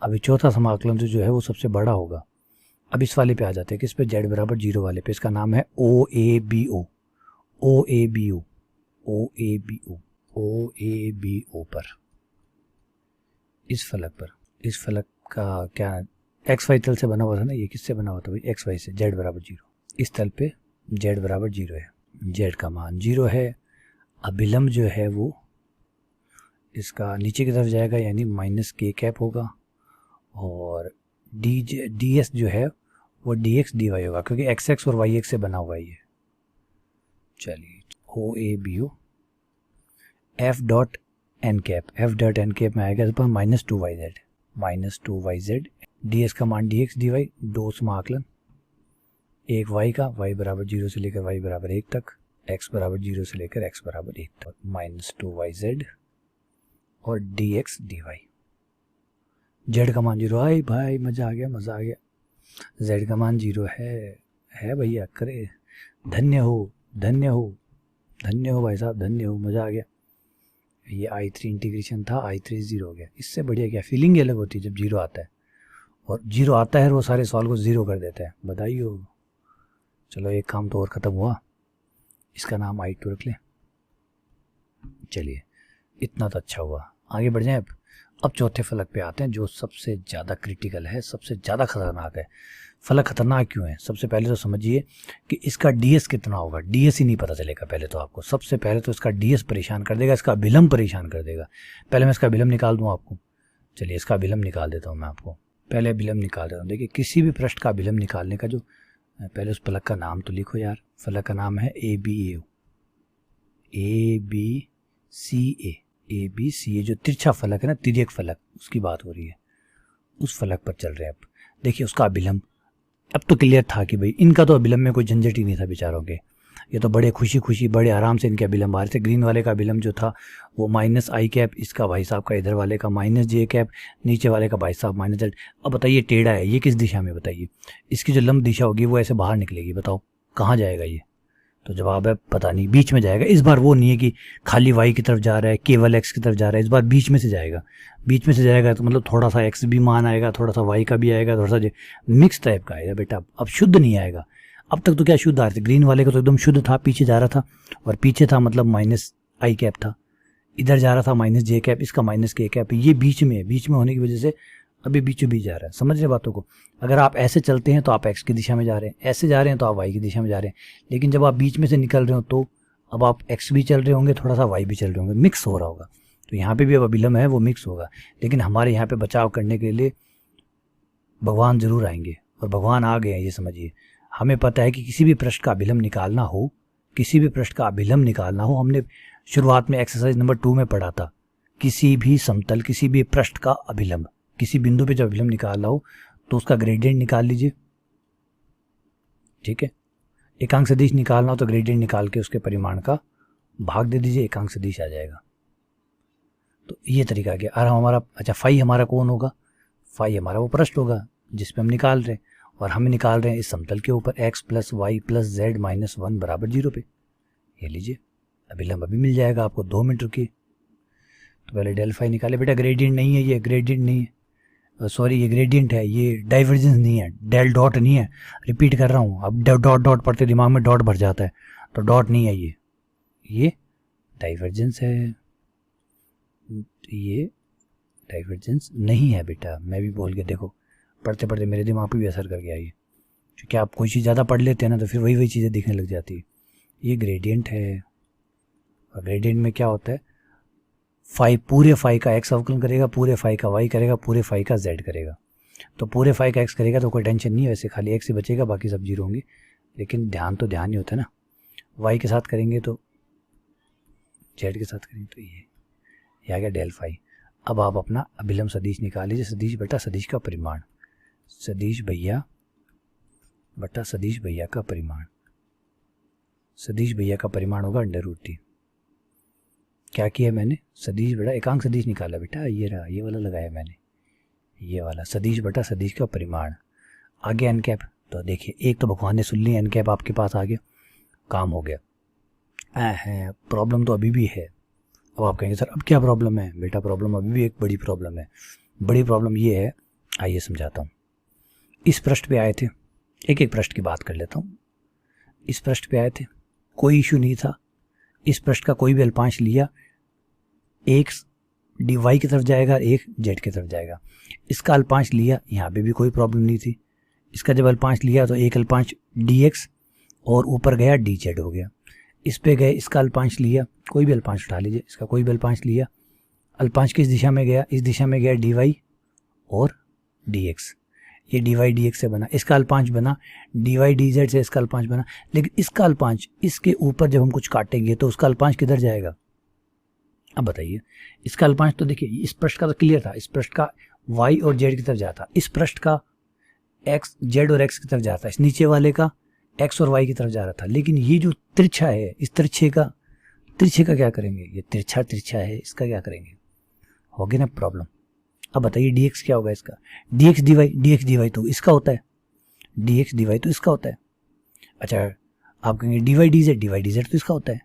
अभी चौथा समाकलन जो है वो सबसे बड़ा होगा। अब इस वाले पे आ जाते हैं, किस पे? z बराबर 0 वाले पे। इसका नाम है OABO पर, इस फलक पर। इस फलक का क्या एक्स वाई तल से बना हुआ था ना, ये किससे बना हुआ था भाई? एक्स वाई से। z बराबर 0, इस तल पे z बराबर 0 है, z का मान 0 है। अभिलंब जो है वो इसका नीचे की तरफ जाएगा, यानी माइनस k कैप होगा, और ds जो है वो dx dy होगा, क्योंकि xx और yx से बना हुआ है ये। चलिए, OABO f dot n cap में आएगा पर -2yz, ds का मान dx dy, दो समाकलन, एक y का, y बराबर 0 से लेकर y बराबर 1 तक, x बराबर 0 से लेकर x बराबर 1 तक, -2yz और dx dy। z का मान 0, आई भाई मज़ा आ गया। z का मान 0 है भैया, करे, धन्य हो भाई साहब, धन्य हो, मज़ा आ गया। ये I3 इंटीग्रेशन था, I3 0 हो गया। इससे बढ़िया क्या फीलिंग ही अलग होती है जब 0 आता है, और 0 आता है वो सारे सॉल्व को 0 कर देता है, बधाई हो। चलो एक काम तो और ख़त्म हुआ, इसका नाम I2 रख लें। चलिए, इतना तो अच्छा हुआ, आगे बढ़ जाएं। अब चौथे फलक पे आते हैं, जो सबसे ज़्यादा क्रिटिकल है, सबसे ज़्यादा खतरनाक है। फलक खतरनाक क्यों है? सबसे पहले तो समझिए कि इसका ds कितना होगा। ds ही नहीं पता चलेगा पहले तो आपको, सबसे पहले तो इसका ds परेशान कर देगा, इसका अभिलंब परेशान कर देगा। पहले मैं इसका अभिलंब निकाल दूँ आपको। चलिए, इसका अभिलंब निकाल देता हूँ मैं आपको, पहले अभिलंब निकाल देता हूँ। देखिए, किसी भी पृष्ठ का अभिलंब निकालने का जो, पहले उस फलक का नाम तो लिखो यार। फलक का नाम है ABCA, जो तिरछा फलक है ना, तिर्यक फलक, उसकी बात हो रही है, उस फलक पर चल रहे हैं। अब देखिए उसका अभिलंब, अब तो क्लियर था कि भाई इनका तो अभिलंब में कोई झंझट ही नहीं था बेचारों के। ये तो बड़े खुशी खुशी बड़े आराम से इनके अभिलंब आ रहे थे। ग्रीन वाले का अभिलंब जो था वो माइनस आई कैप, इसका भाई साहब का इधर वाले का माइनस जे कैप, नीचे वाले का भाई साहब माइनस जेड। अब बताइए टेढ़ा है, ये किस दिशा में बताइए, इसकी जो लंब दिशा होगी वो ऐसे बाहर निकलेगी, बताओ कहाँ जाएगा ये? तो जवाब है पता नहीं, बीच में जाएगा। इस बार वो नहीं है कि खाली वाई की तरफ जा रहा है, केवल एक्स की तरफ जा रहा है, इस बार बीच में से जाएगा। बीच में से जाएगा तो मतलब थोड़ा सा एक्स भी मान आएगा, थोड़ा सा वाई का भी आएगा, थोड़ा सा मिक्स टाइप का आएगा बेटा। अब शुद्ध नहीं आएगा। अब तक तो क्या शुद्ध आ रहे थे, ग्रीन वाले का तो एकदम शुद्ध था, पीछे जा रहा था, और पीछे था मतलब माइनस आई कैप था, इधर जा रहा था माइनस जे कैप, इसका माइनस के कैप, ये बीच में है, बीच में होने की वजह से अभी बीचों बीच जा रहा है। समझ रहे बातों को? अगर आप ऐसे चलते हैं तो आप एक्स की दिशा में जा रहे हैं, ऐसे जा रहे हैं तो आप वाई की दिशा में जा रहे हैं, लेकिन जब आप बीच में से निकल रहे हो तो अब आप एक्स भी चल रहे होंगे, थोड़ा सा वाई भी चल रहे होंगे, मिक्स हो रहा होगा। तो यहाँ पे भी अब अभिलंब है वो मिक्स होगा, लेकिन हमारे यहाँ पे बचाव करने के लिए भगवान जरूर आएंगे, और भगवान आ गए हैं, ये समझिए। हमें पता है कि किसी भी पृष्ठ का अभिलंब निकालना हो, किसी भी पृष्ठ का अभिलंब निकालना हो, हमने शुरुआत में एक्सरसाइज नंबर 2 में पढ़ा था, किसी भी समतल, किसी भी पृष्ठ का अभिलंब, किसी बिंदु पे जब अभिलंब निकालना हो तो उसका ग्रेडियंट निकाल लीजिए, ठीक है। एकांक सदिश निकालना हो तो ग्रेडियंट निकाल के उसके परिमाण का भाग दे दीजिए, एकांक सदिश आ जाएगा। तो ये तरीका क्या। और हमारा अच्छा फाई हमारा कौन होगा? फाई हमारा वो पृष्ठ होगा जिस पे हम निकाल रहे हैं, और हम निकाल रहे हैं इस समतल के ऊपर x plus Y plus Z minus 1 बराबर 0 पे। ये लीजिए अभिलंब अभी मिल जाएगा आपको, 2 मिनट रुकिए। तो पहले डेल फाई निकाले बेटा, ग्रेडियंट नहीं है ये, ग्रेडियंट नहीं है, सॉरी ये ग्रेडियंट है, ये डाइवर्जेंस नहीं है, डेल डॉट नहीं है। रिपीट कर रहा हूँ, अब डॉट डॉट पढ़ते दिमाग में डॉट भर जाता है, तो डॉट नहीं है ये डाइवर्जेंस है, ये डाइवर्जेंस नहीं है बेटा। मैं भी बोल के देखो, पढ़ते पढ़ते मेरे दिमाग पे भी असर कर गया ये, क्योंकि आप कोई चीज़ ज़्यादा पढ़ लेते हैं ना तो फिर वही चीज़ें दिखने लग जाती है। ये ग्रेडियंट है, और ग्रेडियंट में क्या होता है, फाई पूरे फाई का एक्स अवकलन करेगा, पूरे फाई का वाई करेगा, पूरे फाई का जेड करेगा। तो पूरे फाई का एक्स करेगा तो कोई टेंशन नहीं है, वैसे खाली एक्स ही बचेगा, बाकी सब 0 होंगे, लेकिन ध्यान तो ध्यान ही होता है ना। वाई के साथ करेंगे तो जेड के साथ करेंगे तो ये आ गया डेल फाई। अब आप अपना अभिलंब सदिश निकाल लीजिए। सदिश बटा सदिश का परिमाण, सदिश भैया बटा सदिश भैया का परिमाण, सदिश भैया का परिमाण होगा √t। क्या किया मैंने, सदिश बटा एकांक सदिश निकाला बेटा, ये रहा, ये वाला लगाया मैंने, ये वाला सदिश बटा सदिश का परिमाण। आगे एन कैप, तो देखिए एक तो भगवान ने सुन ली, एन कैप आपके पास आ गया, काम हो गया। है प्रॉब्लम तो अभी भी है। अब आप कहेंगे सर अब क्या प्रॉब्लम है? बेटा प्रॉब्लम अभी भी एक बड़ी प्रॉब्लम है। बड़ी प्रॉब्लम ये है, आइए समझाता हूँ। इस पृष्ठ पे आए थे, एक एक पृष्ठ की बात कर लेता हूँ। इस पृष्ठ पे आए थे, कोई इशू नहीं था, इस पृष्ठ का कोई भी अल्पांश लिया, एक डी वाई की तरफ जाएगा, एक जेड की तरफ जाएगा। इसका अल्पांश लिया, यहाँ पे भी कोई प्रॉब्लम नहीं थी। इसका जब अल्पांश लिया तो एक अल्पांश डी एक्स और ऊपर गया डी जेड हो गया। इस पे गए, इसका अल्पांश लिया, कोई भी अल्पांश उठा लीजिए, इसका कोई भी अल्पांश लिया, अल्पांश किस दिशा में गया, इस दिशा में गया डी वाई और डी एक्स, ये डी वाई डी एक्स से बना। इसका अल्पांश बना डी वाई डी जेड से, इसका अल्पांश बना, लेकिन इसका अल्पांश इसके ऊपर जब हम कुछ काटेंगे तो उसका अल्पांश किधर जाएगा? अब बताइए, इसका अल्पांश तो देखिए इस पृष्ठ का तो क्लियर था, इस पृष्ठ का y और z की तरफ जाता, इस पृष्ठ का x z और x की तरफ जाता, इस नीचे वाले का x और y की तरफ जा रहा था। लेकिन ये जो तिरछा है, इस तिरछे का क्या करेंगे? ये तिरछा है, इसका क्या करेंगे? होगी ना प्रॉब्लम। अब बताइए dx क्या होगा इसका? dx dy तो इसका होता है, dx dy तो इसका होता है। अच्छा आप कहेंगे dy dz तो इसका होता है,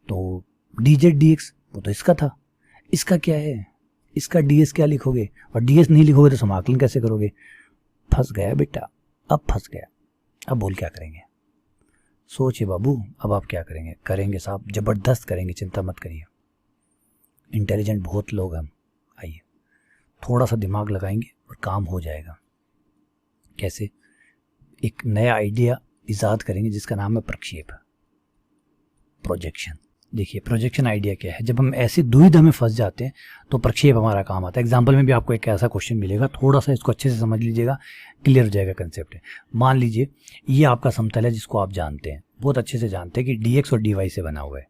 तो dz dx वो तो इसका था, इसका क्या है? इसका ds क्या लिखोगे? और ds नहीं लिखोगे तो समाकलन कैसे करोगे? फंस गया बेटा, अब फंस गया। अब बोल क्या करेंगे? सोचिए बाबू, अब आप क्या करेंगे? करेंगे साहब, जबरदस्त करेंगे, चिंता मत करिए, इंटेलिजेंट बहुत लोग हम। आइए थोड़ा सा दिमाग लगाएंगे और काम हो जाएगा। कैसे? एक नया आइडिया इजाद करेंगे जिसका नाम है प्रक्षेप, प्रोजेक्शन। देखिए प्रोजेक्शन आइडिया क्या है, जब हम ऐसी दुविधा में फंस जाते हैं तो प्रक्षेप हमारा काम आता है। एग्जाम्पल में भी आपको एक ऐसा क्वेश्चन मिलेगा, थोड़ा सा इसको अच्छे से समझ लीजिएगा, क्लियर हो जाएगा कंसेप्ट है। मान लीजिए ये आपका समतल है जिसको आप जानते हैं, बहुत अच्छे से जानते हैं कि dx और dy से बना हुआ है,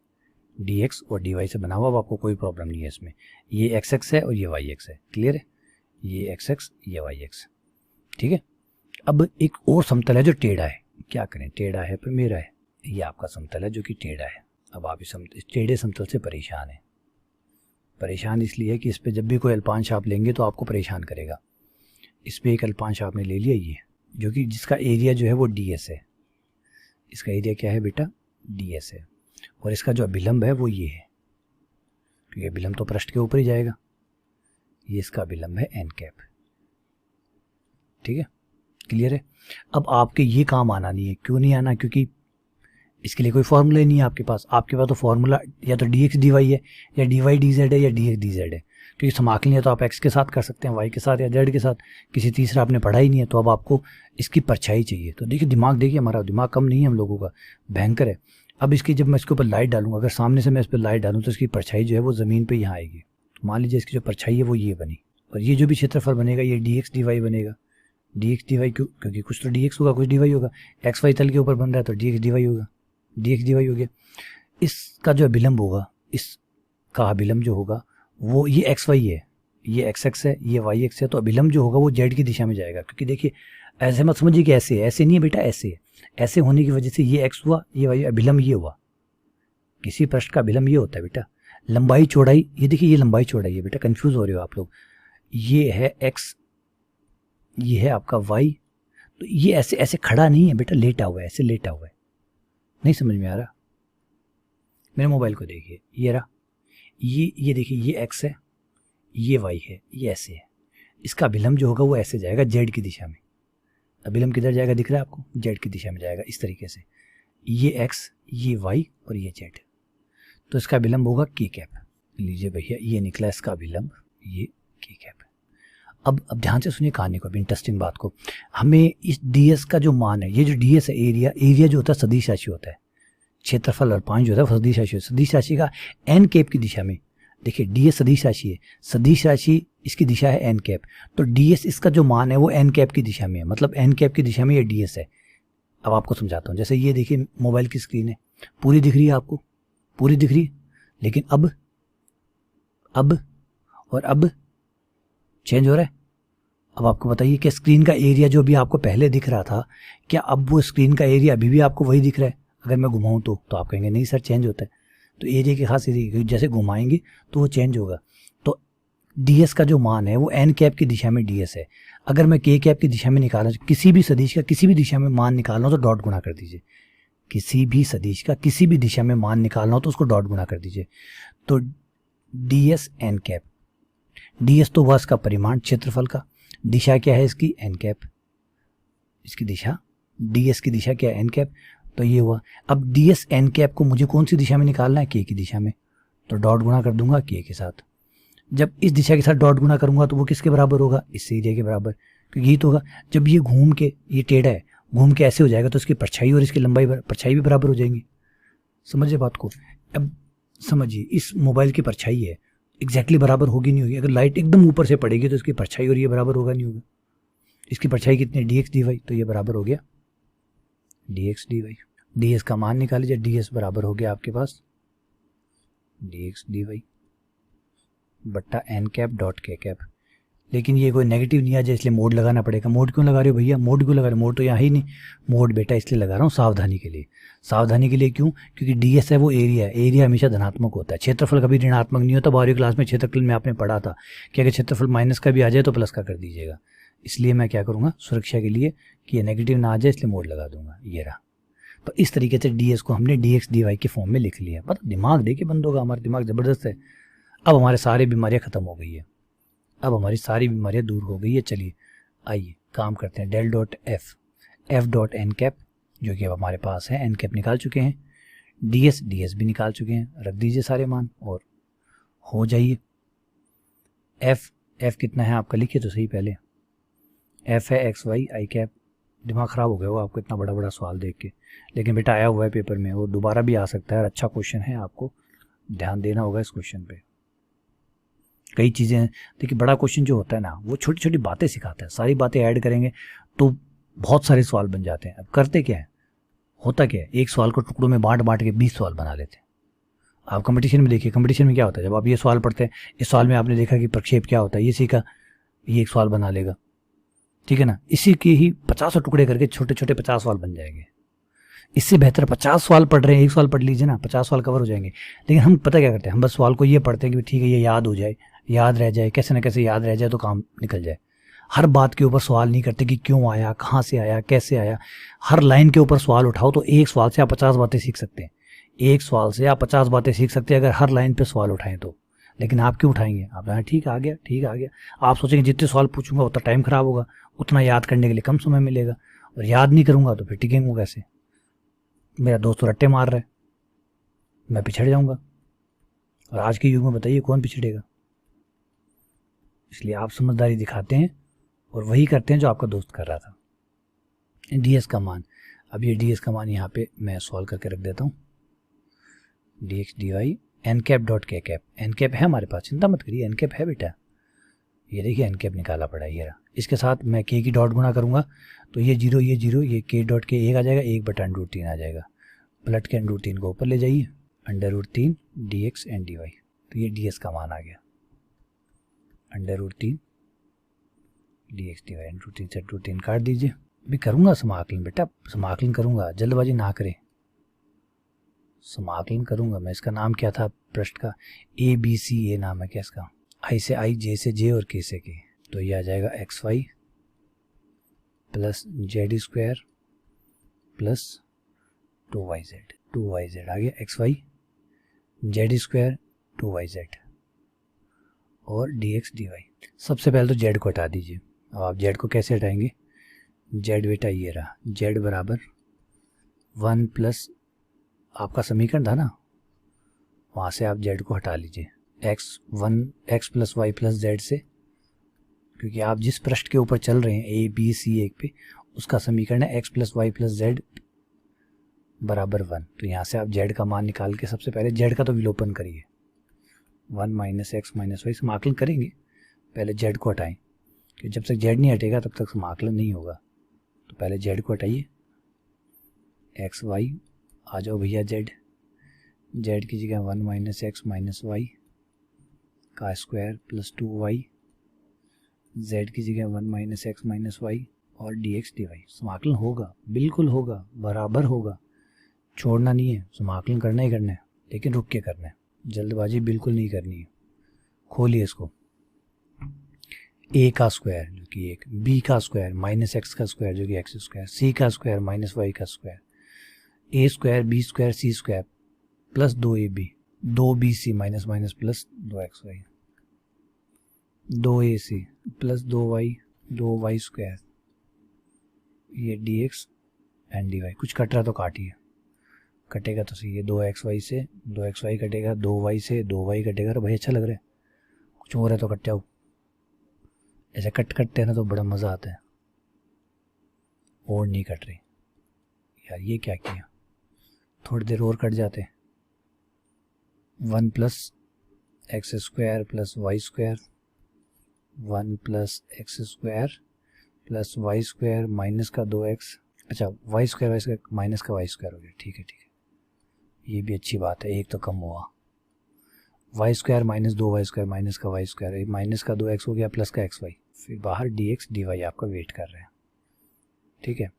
dx और dy से बना हुआ। अब आपको कोई प्रॉब्लम नहीं है इसमें, ये x है और ये y है, क्लियर है, ये x ये y, ठीक है। अब एक और समतल है जो टेढ़ा है, क्या करें? टेढ़ा है पर मेरा है, ये आपका समतल है जो कि टेढ़ा है। अब आप इस टेढ़े समतल से परेशान हैं। परेशान इसलिए कि इस पर जब भी कोई अल्पांश आप लेंगे तो आपको परेशान करेगा। इस पर एक अल्पांश आपने ले लिया ये, जो कि जिसका एरिया जो है वो ds है। इसका एरिया क्या है बेटा, ds है। और इसका जो अभिलंब है वो ये है, क्योंकि अभिलंब तो पृष्ठ के ऊपर ही जाएगा। ये इसका अभिलंब है n कैप। ठीक है, क्लियर है। अब आपके ये काम आना नहीं है। क्यों नहीं आना? क्योंकि इसके लिए कोई फॉर्मूला ही नहीं है आपके पास। आपके पास तो फॉर्मूला या तो dx dy है, या dy dz है, या dx dz है। क्योंकि समाकलन या तो आप x के साथ कर सकते हैं, y के साथ, या z के साथ। किसी तीसरा आपने पढ़ा ही नहीं है, तो अब आपको इसकी परछाई चाहिए। तो देखिए दिमाग, देखिए हमारा दिमाग कम नहीं है हम लोगों का, भयंकर है। अब इसकी जब मैं इसके ऊपर लाइट डालूंगा, अगर सामने से मैं इस पर लाइट डालूँ तो इसकी परछाई जो है वो ज़मीन पर यहाँ आएगी। तो मान लीजिए इसकी जो परछाई है वो ये बनी, और ये जो भी क्षेत्रफल बनेगा ये dx dy बनेगा। dx dy क्यों? क्योंकि कुछ तो dx होगा, कुछ dy होगा। x y तल के ऊपर बन रहा है तो dx dy होगा, dx dy हो गया। इसका जो अभिलंब होगा, इसका अभिलंब जो होगा वो ये एक्स वाई है, ये x है, ये y x है। तो अभिलंब जो होगा वो z की दिशा में जाएगा। क्योंकि देखिए ऐसे मत समझिए कि ऐसे है, ऐसे नहीं है बेटा, ऐसे है। ऐसे होने की वजह से ये x हुआ, ये y, अभिलंब ये हुआ। किसी पृष्ठ का अभिलंब ये होता है बेटा। लंबाई चौड़ाई, ये देखिए ये लंबाई चौड़ाई है बेटा, कंफ्यूज हो रहे हो आप लोग। ये है x, ये है आपका y। तो ये ऐसे ऐसे खड़ा नहीं है बेटा, लेटा हुआ है, ऐसे लेटा हुआ है। नहीं समझ में आ रहा? मेरे मोबाइल को देखिए, ये रहा, ये देखिए, ये x है, ये y है, ये ऐसे है। इसका अभिलंब जो होगा वो ऐसे जाएगा, z की दिशा में। अभिलंब किधर जाएगा दिख रहा है आपको? z की दिशा में जाएगा, इस तरीके से। ये x, ये y और ये z। तो इसका अभिलंब होगा k कैप। लीजिए भैया, ये निकला इसका अभिलंब, ये k कैप। अब ध्यान से सुनिए कहानी को, अब इंटरेस्टिंग बात को। हमें इस ds का जो मान है, ये जो ds है, एरिया जो होता है सदिश राशि होता है। क्षेत्रफल अल्पांश जो होता है सदिश राशि, सदिश राशि का n कैप की दिशा में। देखिए ds सदिश राशि है, सदिश राशि इसकी दिशा है n कैप। तो ds इसका जो मान है वो n कैप की दिशा में है, मतलब n कैप की दिशा में ये ds है। अब आपको समझाता हूँ। जैसे ये देखिए मोबाइल की स्क्रीन है, पूरी दिख रही है आपको, पूरी दिख रही है। लेकिन अब चेंज हो रहा है। अब आपको बताइए कि स्क्रीन का एरिया जो भी आपको पहले दिख रहा था, क्या अब वो स्क्रीन का एरिया अभी भी आपको वही दिख रहा है? अगर मैं घुमाऊं तो आप कहेंगे नहीं सर चेंज होता है। तो एरिया की खास एरिया जैसे घुमाएंगे तो वो चेंज होगा। तो ds का जो मान है वो n कैप की दिशा में ds है। अगर मैं k कैप की दिशा में निकालना, किसी भी सदिश का किसी भी दिशा में मान निकालना हो तो डॉट गुणा कर दीजिए। किसी भी सदिश का किसी भी दिशा में मान निकालना हो तो उसको डॉट गुणा कर दीजिए। तो ds n कैप, ds तो हुआ इसका परिमाण क्षेत्रफल का, दिशा क्या है इसकी n कैप, इसकी दिशा ds की दिशा क्या है n कैप। तो ये हुआ। अब ds n कैप को मुझे कौन सी दिशा में निकालना है? k की दिशा में। तो डॉट गुणा कर दूंगा k के साथ। जब इस दिशा के साथ डॉट गुणा करूंगा तो वो किसके बराबर होगा? इस एरिया के बराबर, क्योंकि ये तो होगा। जब ये घूम के, ये टेढ़ा है, घूम के ऐसे हो जाएगा तो इसकी परछाई और इसकी लंबाई परछाई भी बराबर हो जाएंगी। समझिए बात को। अब समझिए इस मोबाइल की परछाई है, एग्जैक्टली बराबर होगी नहीं होगी। अगर लाइट एकदम ऊपर से पड़ेगी तो इसकी परछाई और ये बराबर होगा नहीं होगा। इसकी परछाई कितनी? dx dy। तो ये बराबर हो गया dx dy। ds का मान निकाल लीजिए, ds बराबर हो गया आपके पास dx dy बट्टा n cap dot k cap. लेकिन ये कोई नेगेटिव नहीं आ जाए इसलिए मोड लगाना पड़ेगा। मोड क्यों लगा रहे हो भैया? मोड क्यों लगा रहे हो? मोड तो यहाँ ही नहीं। मोड बेटा इसलिए लगा रहा हूँ सावधानी के लिए। सावधानी के लिए क्यों? क्योंकि ds है वो एरिया है, एरिया हमेशा धनात्मक होता है, क्षेत्रफल कभी ऋणात्मक नहीं होता। 12वीं क्लास में क्षेत्रफल में आपने पढ़ा था कि अगर क्षेत्रफल माइनस का भी आ जाए तो प्लस का कर दीजिएगा। इसलिए मैं क्या करूँगा सुरक्षा के लिए कि ये नेगेटिव ना आ जाए इसलिए मोड लगा दूंगा। ये रहा। तो इस तरीके से ds को हमने dx dy के फॉर्म में लिख लिया। मतलब दिमाग देखिए बंदों का, हमारा दिमाग ज़बरदस्त है। अब हमारे सारी बीमारियाँ ख़त्म हो गई है, अब हमारी सारी बीमारियाँ दूर हो गई है। चलिए आइए काम करते हैं। Del dot F dot N cap जो कि अब हमारे पास है, एन कैप निकाल चुके हैं, ds भी निकाल चुके हैं। रख दीजिए सारे मान और हो जाइए। f कितना है आपका? लिखिए तो सही पहले। f है एक्स वाई आई कैप। दिमाग ख़राब हो गया होगा आपको इतना बड़ा सवाल देख के, लेकिन बेटा आया हुआ है पेपर में और दोबारा भी आ सकता है। अच्छा क्वेश्चन है, आपको ध्यान देना होगा इस क्वेश्चन पे। कई चीज़ें देखिए, बड़ा क्वेश्चन जो होता है ना वो छोटी छोटी बातें सिखाता है। सारी बातें ऐड करेंगे तो बहुत सारे सवाल बन जाते हैं। अब करते क्या है, होता क्या है, एक सवाल को टुकड़ों में बांट के 20 सवाल बना लेते हैं। आप कंपटीशन में देखिए, कंपटीशन में क्या होता है, जब आप ये सवाल पढ़ते हैं, इस सवाल में आपने देखा कि प्रक्षेप क्या होता है, ये सीखा, ये एक सवाल बना लेगा, ठीक है ना। इसी के ही 50 टुकड़े करके छोटे छोटे 50 सवाल बन जाएंगे। इससे बेहतर 50 सवाल पढ़ रहे हैं, एक सवाल पढ़ लीजिए ना, 50 सवाल कवर हो जाएंगे। लेकिन हम पता क्या करते हैं, हम बस सवाल को ये पढ़ते हैं कि ठीक है ये याद हो जाए, याद रह जाए, कैसे ना कैसे याद रह जाए तो काम निकल जाए। हर बात के ऊपर सवाल नहीं करते कि क्यों आया, कहाँ से आया, कैसे आया। हर लाइन के ऊपर सवाल उठाओ तो एक सवाल से आप 50 बातें सीख सकते हैं। एक सवाल से आप 50 बातें सीख सकते हैं अगर हर लाइन पे सवाल उठाएं तो। लेकिन आप क्यों उठाएंगे, आप ठीक आ गया, ठीक आ गया। आप सोचेंगे जितने सवाल पूछूंगा उतना टाइम खराब होगा, उतना याद करने के लिए कम समय मिलेगा, और याद नहीं करूंगा तो फिर टिकेंगे कैसे। मेरा दोस्त तो रट्टे मार रहा है, मैं पिछड़ जाऊंगा। और आज के युग में बताइए कौन पिछड़ेगा। इसलिए आप समझदारी दिखाते हैं और वही करते हैं जो आपका दोस्त कर रहा था। ds का मान, अब ये ds का मान यहाँ पे मैं सॉल्व करके रख देता हूँ। dx dy n cap dot k cap, n cap है हमारे पास, चिंता मत करिए, n कैप है बेटा। ये देखिए n कैप निकाला पड़ा है, ये रहा। इसके साथ मैं k की डॉट गुणा करूंगा तो ये जीरो, ये k डॉट k 1 आ जाएगा, 1/√3 आ जाएगा। पलट के √3 को ऊपर ले जाइए, √3 dx एंड dy, तो ये ds का मान आ गया। √3 dx dy, √3 से √3 काट दीजिए। अभी करूंगा समाकलन बेटा, समाकलन करूंगा, जल्दबाजी ना करें, समाकलन करूंगा मैं। इसका नाम क्या था पृष्ठ का, ABC नाम है क्या इसका, I से I, J से J और K से K। तो ये आ जाएगा XY plus Z² plus 2YZ आ गया। XY Z² 2YZ और dx dy। सबसे पहले तो z को हटा दीजिए। अब आप z को कैसे हटाएंगे, z बेटा ये रहा, z बराबर 1 प्लस आपका समीकरण था ना, वहाँ से आप z को हटा लीजिए, x plus Y plus z से, क्योंकि आप जिस पृष्ठ के ऊपर चल रहे हैं ABC एक पे, उसका समीकरण है x plus Y plus z बराबर 1। तो यहाँ से आप z का मान निकाल के सबसे पहले z का तो विलोपन करिए, 1 माइनस एक्स माइनस वाई, समाकलन करेंगे। पहले z को हटाएं, क्योंकि जब तक z नहीं हटेगा तब तक समाकलन नहीं होगा। तो पहले z को हटाइए, एक्स वाई आ जाओ भैया, z की जगह 1 माइनस एक्स माइनस वाई का स्क्वायर प्लस 2y, z की जगह 1 माइनस एक्स माइनस वाई और dx dy। समाकलन होगा, बिल्कुल होगा, बराबर होगा, छोड़ना नहीं है, समाकलन करना ही करना है, लेकिन रुक के करना है, जल्दबाजी बिल्कुल नहीं करनी है। खोलिए इसको, a का स्क्वायर जो कि 1, b का स्क्वायर माइनस एक्स का स्क्वायर जो कि एक्स स्क्वायर, c का स्क्वायर माइनस वाई का square, a square b square c square plus 2ab, 2bc minus minus plus 2xy, 2ac plus 2y square, ये dx एंड dy। कुछ कट रहा तो काटिए, कटेगा तो सही है, 2xy से 2xy कटेगा, 2y से 2y कटेगा। तो भाई अच्छा लग रहा है, कुछ हो रहा है तो कट जाओ, ऐसे कटते हैं ना तो बड़ा मज़ा आता है। और नहीं कट रही यार, ये क्या किया, थोड़ी देर और कट जाते। 1 plus x square plus y square, 1 plus x square plus y square minus का 2x, अच्छा वाई स्क्वायर माइनस का वाई स्क्वायर हो गया, ठीक है, ये भी अच्छी बात है, एक तो कम हुआ। Y square minus 2y square minus का वाई स्क्वायर, माइनस का 2x हो गया प्लस का xy, फिर बाहर dx dy आपका वेट कर रहे हैं, ठीक है।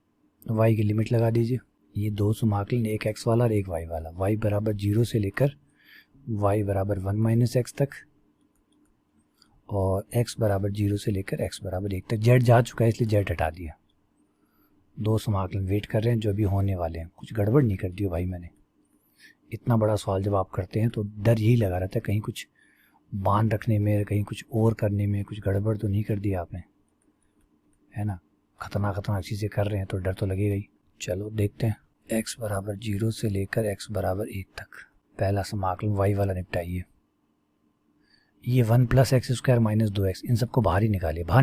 y की लिमिट लगा दीजिए, ये दो समाकलन, एक x वाला और एक y वाला, y बराबर 0 से लेकर y बराबर 1 माइनस एक्स तक, और x बराबर 0 से लेकर x बराबर 1 तक। z जा चुका है इसलिए z हटा दिया। दो समाकलन वेट कर रहे हैं जो अभी होने वाले हैं। कुछ गड़बड़ नहीं कर दी भाई मैंने, इतना बड़ा सवाल जब आप करते हैं तो डर यही लगा रहता है कहीं कुछ बांध रखने में, कहीं कुछ और करने में कुछ गड़बड़ तो नहीं कर दी आपने, है ना। खतरनाक चीज़ें कर रहे हैं तो डर तो लगेगा ही। चलो देखते हैं, x बराबर 0 से लेकर x बराबर 1 तक पहला समाकलन y वाला निपटाइए। ये 1 plus x square minus 2x, इन सबको बाहर ही निकालिए, बाहर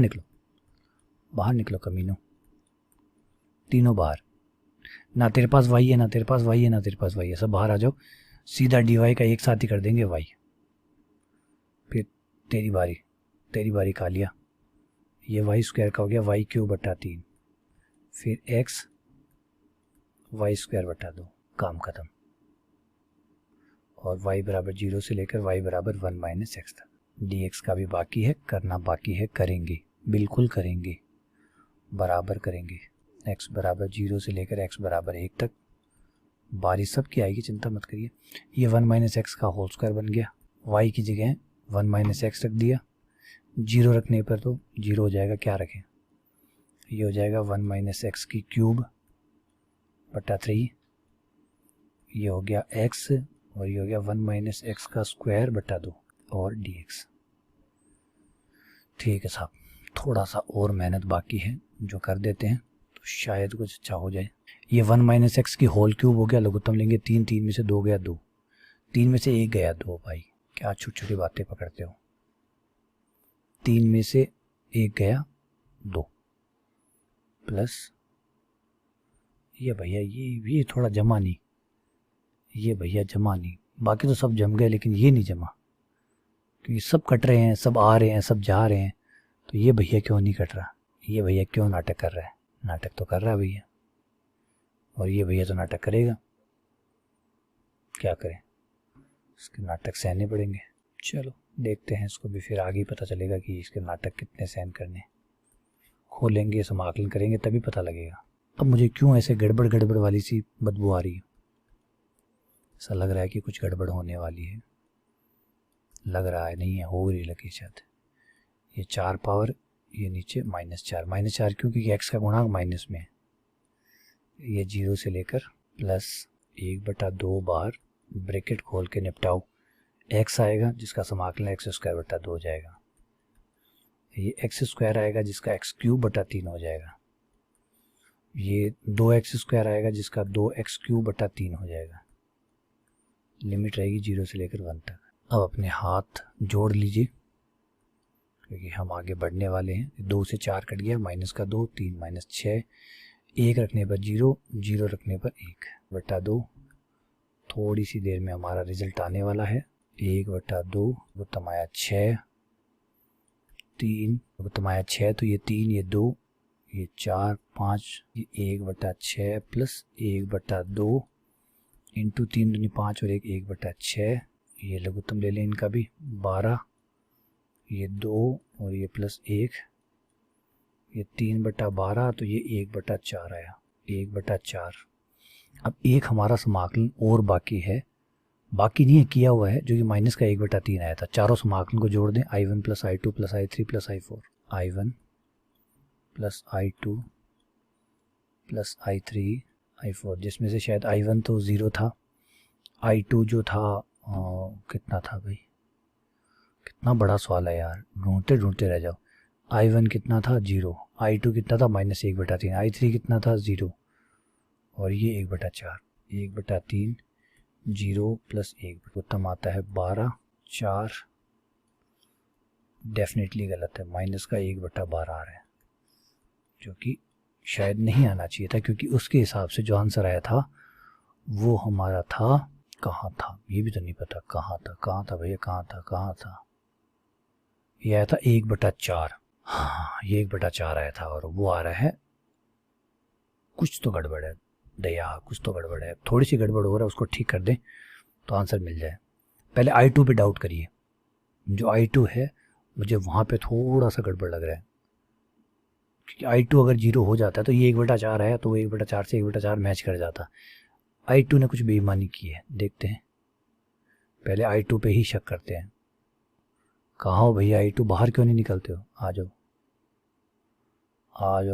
निकलो कमीनो, तीनों बाहर। ना तेरे पास y है, ना तेरे पास y है, ना तेरे पास y है, सब बाहर आ जाओ। सीधा dy का एक साथ ही कर देंगे y। फिर तेरी बारी कालिया, ये y स्क्वायर का हो गया y क्यूब बटा 3, फिर x y स्क्वायर बटा 2, काम खत्म। और y बराबर 0 से लेकर y बराबर 1 माइनस एक्स तक। dx का भी बाकी है, करना बाकी है, करेंगे, बिल्कुल करेंगे, बराबर करेंगे। x बराबर 0 से लेकर x बराबर 1 तक बारिश सब की आएगी, चिंता मत करिए। ये 1 माइनस एक्स का होल स्क्वायर बन गया, y की जगह 1 माइनस एक्स रख दिया, 0 रखने पर तो 0 हो जाएगा, क्या रखें, ये हो जाएगा 1 माइनस एक्स की क्यूब बटा 3, ये हो गया x और ये हो गया 1 माइनस एक्स का स्क्वायर बटा 2 और dx। ठीक है साहब, थोड़ा सा और मेहनत बाकी है जो कर देते हैं तो शायद कुछ अच्छा हो जाए। ये 1 माइनस एक्स की होल क्यूब हो गया, लघुत्तम लेंगे 3, 3 में से 2 गया 2, 3 में से 1 गया 2, भाई क्या छोटी छोटी बातें पकड़ते हो, 3 में से 1 गया 2 प्लस ये भैया ये थोड़ा जमा नहीं, ये भैया जमा नहीं, बाकी तो सब जम गए लेकिन ये नहीं जमा, क्योंकि सब कट रहे हैं, सब आ रहे हैं, सब जा रहे हैं, तो ये भैया क्यों नहीं कट रहा, ये भैया क्यों नाटक कर रहा है, नाटक तो कर रहा है भैया, और ये भैया तो नाटक करेगा, क्या करें, इसके नाटक सहने पड़ेंगे। चलो देखते हैं इसको भी, फिर आगे पता चलेगा कि इसके नाटक कितने सहन करने, खोलेंगे समाकलन करेंगे तभी पता लगेगा। अब मुझे क्यों ऐसे गड़बड़ गड़बड़ वाली सी बदबू आ रही है, ऐसा लग रहा है कि कुछ गड़बड़ होने वाली है, लग रहा है, नहीं है, हो रही लगी शायद। ये 4 पावर, ये नीचे -4 क्योंकि x का गुणांक माइनस में है, ये 0 से लेकर प्लस 1/2 बार ब्रैकेट खोल के निपटाओ, x आएगा जिसका समाकलन x² बटा 2 हो जाएगा, ये x² आएगा जिसका x³ बटा 3 हो जाएगा, ये 2x² आएगा जिसका 2x³ बटा 3 हो जाएगा, लिमिट रहेगी 0 से लेकर 1 तक। अब अपने हाथ जोड़ लीजिए क्योंकि हम आगे बढ़ने वाले हैं। 2 से 4 कट गया, -2, 3 - 6, 1 रखने पर 0, 0 रखने पर 1/2, थोड़ी सी देर में हमारा रिजल्ट आने वाला है। 1/2 गुत्तम आया 6, 3 गुत्तम आया 6, तो ये 3, ये 2, ये 4, 5, ये 1/6 प्लस 1/2 इंटू 3 दूनी 5 और 1/6, ये लघुत्तम ले लें इनका भी 12, ये 2 और ये प्लस 1, ये 3/12, तो ये 1/4 आया, 1/4। अब एक हमारा समाकलन और बाकी है, बाकी नहीं है, किया हुआ है, जो कि माइनस का 1/3 आया था। चारों समाकलन को जोड़ दें, I1 + I2 + I3 + I4, I1 + I2 + I3 I4, जिसमें से शायद I1 तो 0 था, I2 जो था कितना था भाई, कितना बड़ा सवाल है यार, ढूंढते ढूंढते रह जाओ। I1 कितना था 0, I2 कितना था -1/3, I3 कितना था 0 और ये 1/4, 1/3, 0 + 1 उत्तम आता है 12, 4 डेफिनेटली गलत है, माइनस का 1/12 आ रहा है, जो कि शायद नहीं आना चाहिए था, क्योंकि उसके हिसाब से जो आंसर आया था वो हमारा था, कहाँ था ये भी तो नहीं पता, कहाँ था भैया, कहाँ था, ये आया था 1/4, हाँ ये 1/4 आया था, और वो आ रहा है, कुछ तो गड़बड़ है दया, कुछ तो गड़बड़ है, थोड़ी सी गड़बड़ हो रहा है, उसको ठीक कर दें तो आंसर मिल जाए। पहले I2 पे डाउट करिए, जो I2 है मुझे वहाँ पे थोड़ा सा गड़बड़ लग रहा है, क्योंकि I2 अगर 0 हो जाता है तो ये 1/4 है, तो 1/4 से 1/4 मैच कर जाता। I2 ने कुछ बेईमानी की है, देखते हैं, पहले I2 पे ही शक करते हैं। कहाँ हो भैया I2, बाहर क्यों नहीं निकलते हो, आ जाओ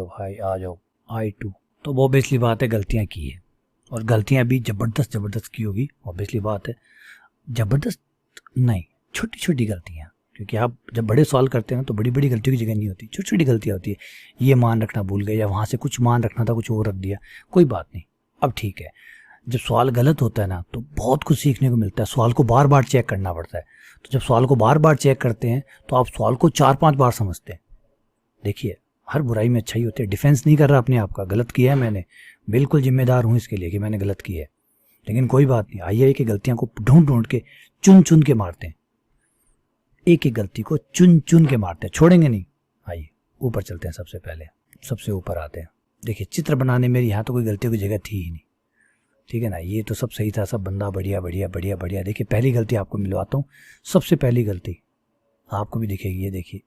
भाई आ जाओ। I2 तो ऑब्वियसली बात है गलतियाँ की है, और गलतियाँ भी ज़बरदस्त की होगी, ऑब्वियसली बात है, ज़बरदस्त नहीं, छोटी छोटी गलतियाँ, क्योंकि आप जब बड़े सवाल करते हैं तो बड़ी बड़ी गलतियों की जगह नहीं होती, छोटी छोटी गलतियाँ होती है, ये मान रखना भूल गए, या वहाँ से कुछ मान रखना था कुछ और रख दिया, कोई बात नहीं, अब ठीक है। जब सवाल गलत होता है ना तो बहुत कुछ सीखने को मिलता है, सवाल को बार बार चेक करना पड़ता है, तो जब सवाल को बार बार चेक करते हैं तो आप सवाल को 4-5 बार समझते हैं। देखिए हर बुराई में अच्छाई होती है, डिफेंस नहीं कर रहा अपने आप का, गलत किया है मैंने, बिल्कुल जिम्मेदार हूँ इसके लिए कि मैंने गलत किया है, लेकिन कोई बात नहीं, आइए की गलतियों को ढूंढ के चुन के मारते हैं, एक गलती को चुन के मारते हैं, छोड़ेंगे नहीं। आइए ऊपर चलते हैं, सबसे पहले सबसे ऊपर आते हैं। देखिए चित्र बनाने मेरी यहाँ तो कोई गलतियों की जगह थी ही नहीं, ठीक है ना, ये तो सब सही था, सब बंदा बढ़िया। देखिए पहली गलती आपको मिलवाता हूँ, सबसे पहली गलती आपको भी दिखेगी, ये देखिए,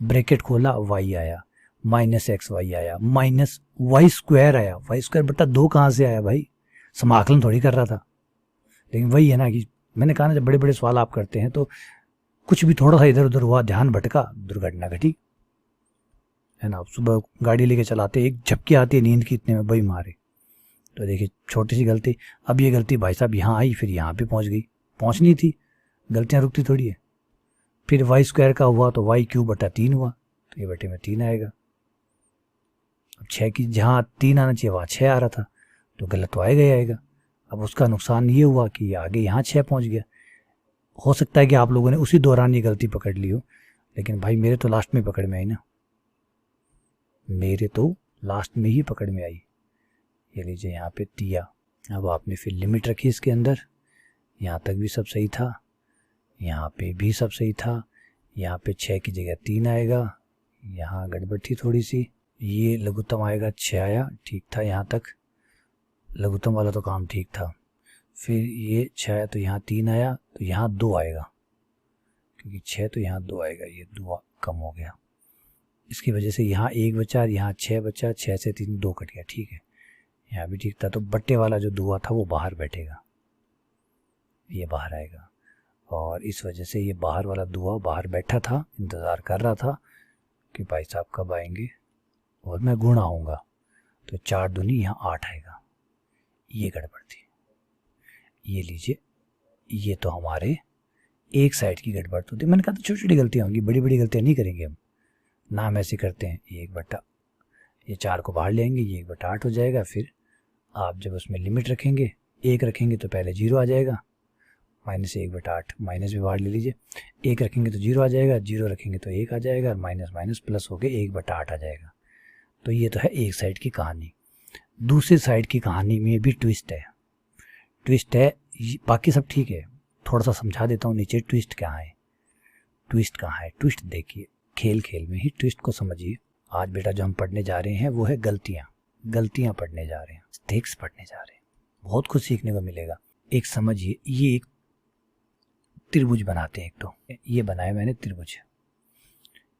ब्रैकेट खोला y आया, -xy आया, -y² आया, y² बटा 2 कहाँ से आया भाई, समाकलन थोड़ी कर रहा था। लेकिन वही है ना कि मैंने कहा ना, जब बड़े बड़े सवाल आप करते हैं तो कुछ भी थोड़ा सा इधर उधर हुआ, ध्यान भटका, दुर्घटना घटी, है ना। सुबह गाड़ी लेके चलाते, एक झपकी आती है नींद की, इतने में वही मारे। तो देखिए छोटी सी गलती, अब ये गलती भाई साहब यहाँ आई, फिर यहाँ पे पहुँच गई, पहुँचनी थी, गलतियाँ रुकती थोड़ी है। फिर वाई स्क्वायर का हुआ तो वाई क्यूब बटा 3 हुआ, तो ये बटे में 3 आएगा। अब 6 की जहाँ 3 आना चाहिए वहाँ 6 आ रहा था, तो गलत तो आएगा ही आएगा। अब उसका नुकसान ये हुआ कि आगे यहाँ 6 पहुँच गया। हो सकता है कि आप लोगों ने उसी दौरान ये गलती पकड़ ली हो, लेकिन भाई मेरे तो लास्ट में पकड़ में आई ना, मेरे तो लास्ट में ही पकड़ में आई। ये लीजिए यहाँ पे दिया। अब आपने फिर लिमिट रखी इसके अंदर, यहाँ तक भी सब सही था, यहाँ पे भी सब सही था, यहाँ पे 6 की जगह 3 आएगा, यहाँ गड़बड़ थी थोड़ी सी, ये लघुत्तम आएगा 6 आया, ठीक था यहाँ तक, लघुत्तम वाला तो काम ठीक था। फिर ये 6 आया तो यहाँ 3 आया, तो यहाँ 2 आएगा, क्योंकि 6 तो यहाँ 2 आएगा, ये 2 कम हो गया, इसकी वजह से यहाँ 1 बचा, यहाँ 6 बचा, 6 से 3 2 कट गया, ठीक है, यहाँ भी ठीक था। तो बट्टे वाला जो दुआ था वो बाहर बैठेगा, ये बाहर आएगा, और इस वजह से ये बाहर वाला दुआ बाहर बैठा था, इंतज़ार कर रहा था कि भाई साहब कब आएंगे और मैं गुण आऊँगा। तो 4 दूनी यहाँ 8 आएगा, ये गड़बड़ थी। ये लीजिए, ये तो हमारे एक साइड की गड़बड़ तो थी। मैंने कहा था छोटी छोटी गलतियाँ होंगी, बड़ी बड़ी गलतियाँ नहीं करेंगे हम ना, हम ऐसे करते हैं। ये 1 बटा, ये 4 को बाहर लेंगे, ये 1 बटा 8 हो जाएगा। फिर आप जब उसमें लिमिट रखेंगे, 1 रखेंगे तो पहले 0 आ जाएगा, माइनस 1 बटा 8, माइनस भी बाहर ले लीजिए, 1 रखेंगे तो 0 आ जाएगा, 0 रखेंगे तो 1 आ जाएगा, और माइनस माइनस प्लस हो गए 1 बटा 8 आ जाएगा। तो ये तो है एक साइड की कहानी। दूसरी साइड की कहानी में भी ट्विस्ट है, ट्विस्ट है, बाकी सब ठीक है, थोड़ा सा समझा देता हूँ नीचे ट्विस्ट कहाँ है। ट्विस्ट कहाँ है, ट्विस्ट देखिए, खेल खेल में ही ट्विस्ट को समझिए। आज बेटा जो हम पढ़ने जा रहे हैं वो है गलतियाँ, गलतियाँ पढ़ने जा रहे हैं, मिस्टेक्स पढ़ने जा रहे हैं, बहुत कुछ सीखने को मिलेगा। एक समझिए, ये एक त्रिभुज बनाते हैं, एक तो ये बनाया मैंने त्रिभुज,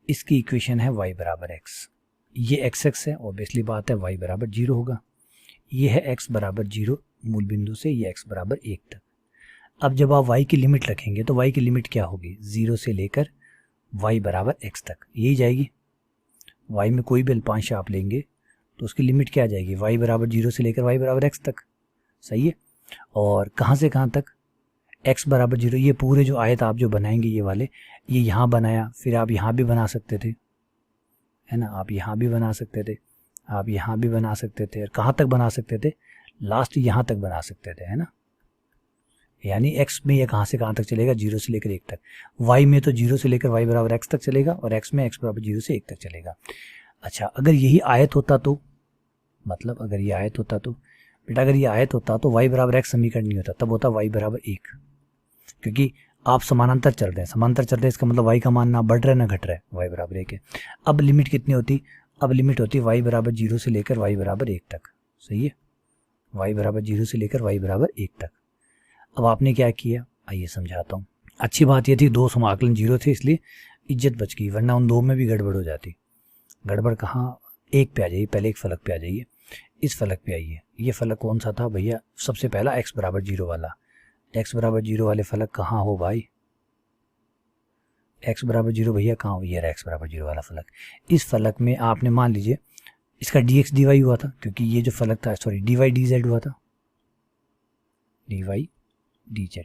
इसकी इक्वेशन है y बराबर x, ये एक्स एक्स है, ऑब्वियसली बात है y बराबर 0 होगा, ये है x बराबर 0 मूल बिंदु से ये x बराबर 1 तक। अब जब आप y की लिमिट रखेंगे तो y की लिमिट क्या होगी, 0 से लेकर y बराबर x तक, यही जाएगी। y में कोई भी अल्पांश आप लेंगे तो उसकी लिमिट क्या आ जाएगी, y बराबर 0 से लेकर y बराबर x तक, सही है। और कहाँ से कहाँ तक, x बराबर 0, ये पूरे जो आयत आप जो बनाएंगे ये वाले, ये यहाँ बनाया, फिर आप यहाँ भी बना सकते थे, है ना, आप यहाँ भी बना सकते थे, आप यहाँ भी बना सकते थे, और कहाँ तक बना सकते थे, लास्ट यहाँ तक बना सकते थे, है ना। यानी x में ये कहाँ से कहाँ तक चलेगा, 0 से लेकर 1 तक, y में तो 0 से लेकर y बराबर x तक चलेगा, और x में x बराबर 0 से 1 तक चलेगा। अच्छा, अगर यही आयत होता तो, मतलब अगर ये आयत होता तो बेटा, अगर ये आयत होता तो y बराबर x समीकरण नहीं होता, तब होता y बराबर 1, क्योंकि आप समानांतर चल रहे हैं, समांतर चल रहे हैं, इसका मतलब y का मान ना बढ़ रहा है ना घट रहा है, y बराबर 1 है। अब लिमिट कितनी होती, अब लिमिट होती y बराबर 0 से लेकर y बराबर 1 तक, सही है, y बराबर 0 से लेकर y बराबर 1 तक। अब आपने क्या किया, आइए समझाता हूँ। अच्छी बात ये थी 2 समाकलन 0 थे, इसलिए इज्जत बच गई, वरना उन 2 में भी गड़बड़ हो जाती। गड़बड़ कहाँ, 1 पे आ जाइए, पहले एक फलक पे आ जाइए, इस फलक पे आइए। ये फलक कौन सा था भैया, सबसे पहला x बराबर 0 वाला, x बराबर 0 वाले फलक कहाँ हो भाई, x बराबर 0 भैया कहाँ हो, ये रहा x बराबर 0 वाला फलक। इस फलक में आपने मान लीजिए इसका dx dy हुआ था, क्योंकि ये जो फलक था, सॉरी dy dz हुआ था, dy dz,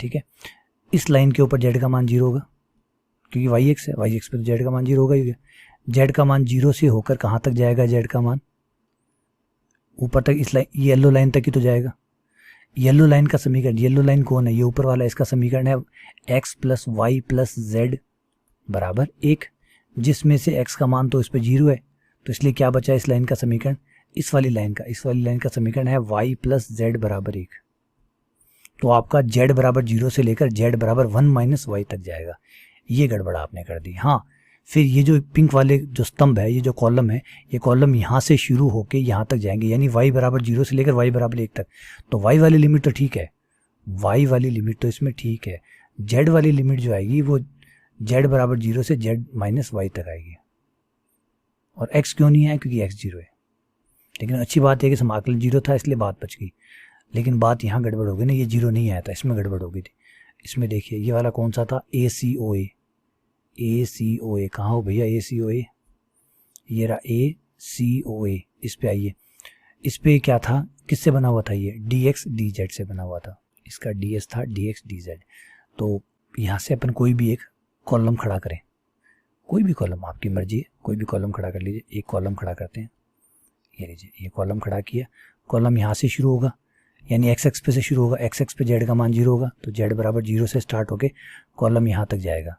ठीक है। इस लाइन के ऊपर z का मान 0 होगा, क्योंकि yx है, yx पे तो z का मान 0 होगा ही, z का मान 0 से होकर कहाँ तक जाएगा, z का मान ऊपर तक, इस लाइन, येलो लाइन तक ही तो जाएगा। येलो लाइन का समीकरण, येलो लाइन कौन है, ये ऊपर वाला, इसका समीकरण है x plus Y plus Z बराबर 1, जिसमें से x का मान तो इस पर 0 है, तो इसलिए क्या बचा इस लाइन का समीकरण, इस वाली लाइन का, इस वाली लाइन का समीकरण है y प्लस जेड बराबर 1। तो आपका z बराबर 0 से लेकर z बराबर 1 माइनस वाई तक जाएगा। ये गड़बड़ आपने कर दी। हाँ, फिर ये जो पिंक वाले जो स्तंभ है, ये जो कॉलम है, ये कॉलम यहाँ से शुरू होके यहाँ तक जाएंगे, यानी y बराबर 0 से लेकर y बराबर 1 तक। तो y वाली लिमिट तो ठीक है, y वाली लिमिट तो इसमें ठीक है, z वाली लिमिट जो आएगी वो z बराबर 0 से z माइनस वाई तक आएगी। और x क्यों नहीं है, क्योंकि x 0 है। लेकिन अच्छी बात है कि समाकलन 0 था इसलिए बात बच गई। लेकिन बात यहाँ गड़बड़ हो गई ना, ये 0 नहीं आया था, इसमें गड़बड़ हो गई थी। इसमें देखिए ये वाला कौन सा था, ACOA। ACOA कहाँ हो भैया, ACOA ये रहा ACOA। इस पे आइए, इस पे क्या था, किससे बना हुआ था, ये dx dz से बना हुआ था। इसका ds था dx dz। तो यहाँ से अपन कोई भी एक कॉलम खड़ा करें, कोई भी कॉलम आपकी मर्जी है, कोई भी कॉलम खड़ा कर लीजिए। एक कॉलम खड़ा करते हैं, ये लीजिए ये कॉलम खड़ा किया। कॉलम यहाँ से शुरू होगा, यानी एक्स एक्स पे से शुरू होगा, एक्स एक्स पे जेड का मान 0 होगा, तो जेड बराबर 0 से स्टार्ट होके कॉलम यहाँ तक जाएगा।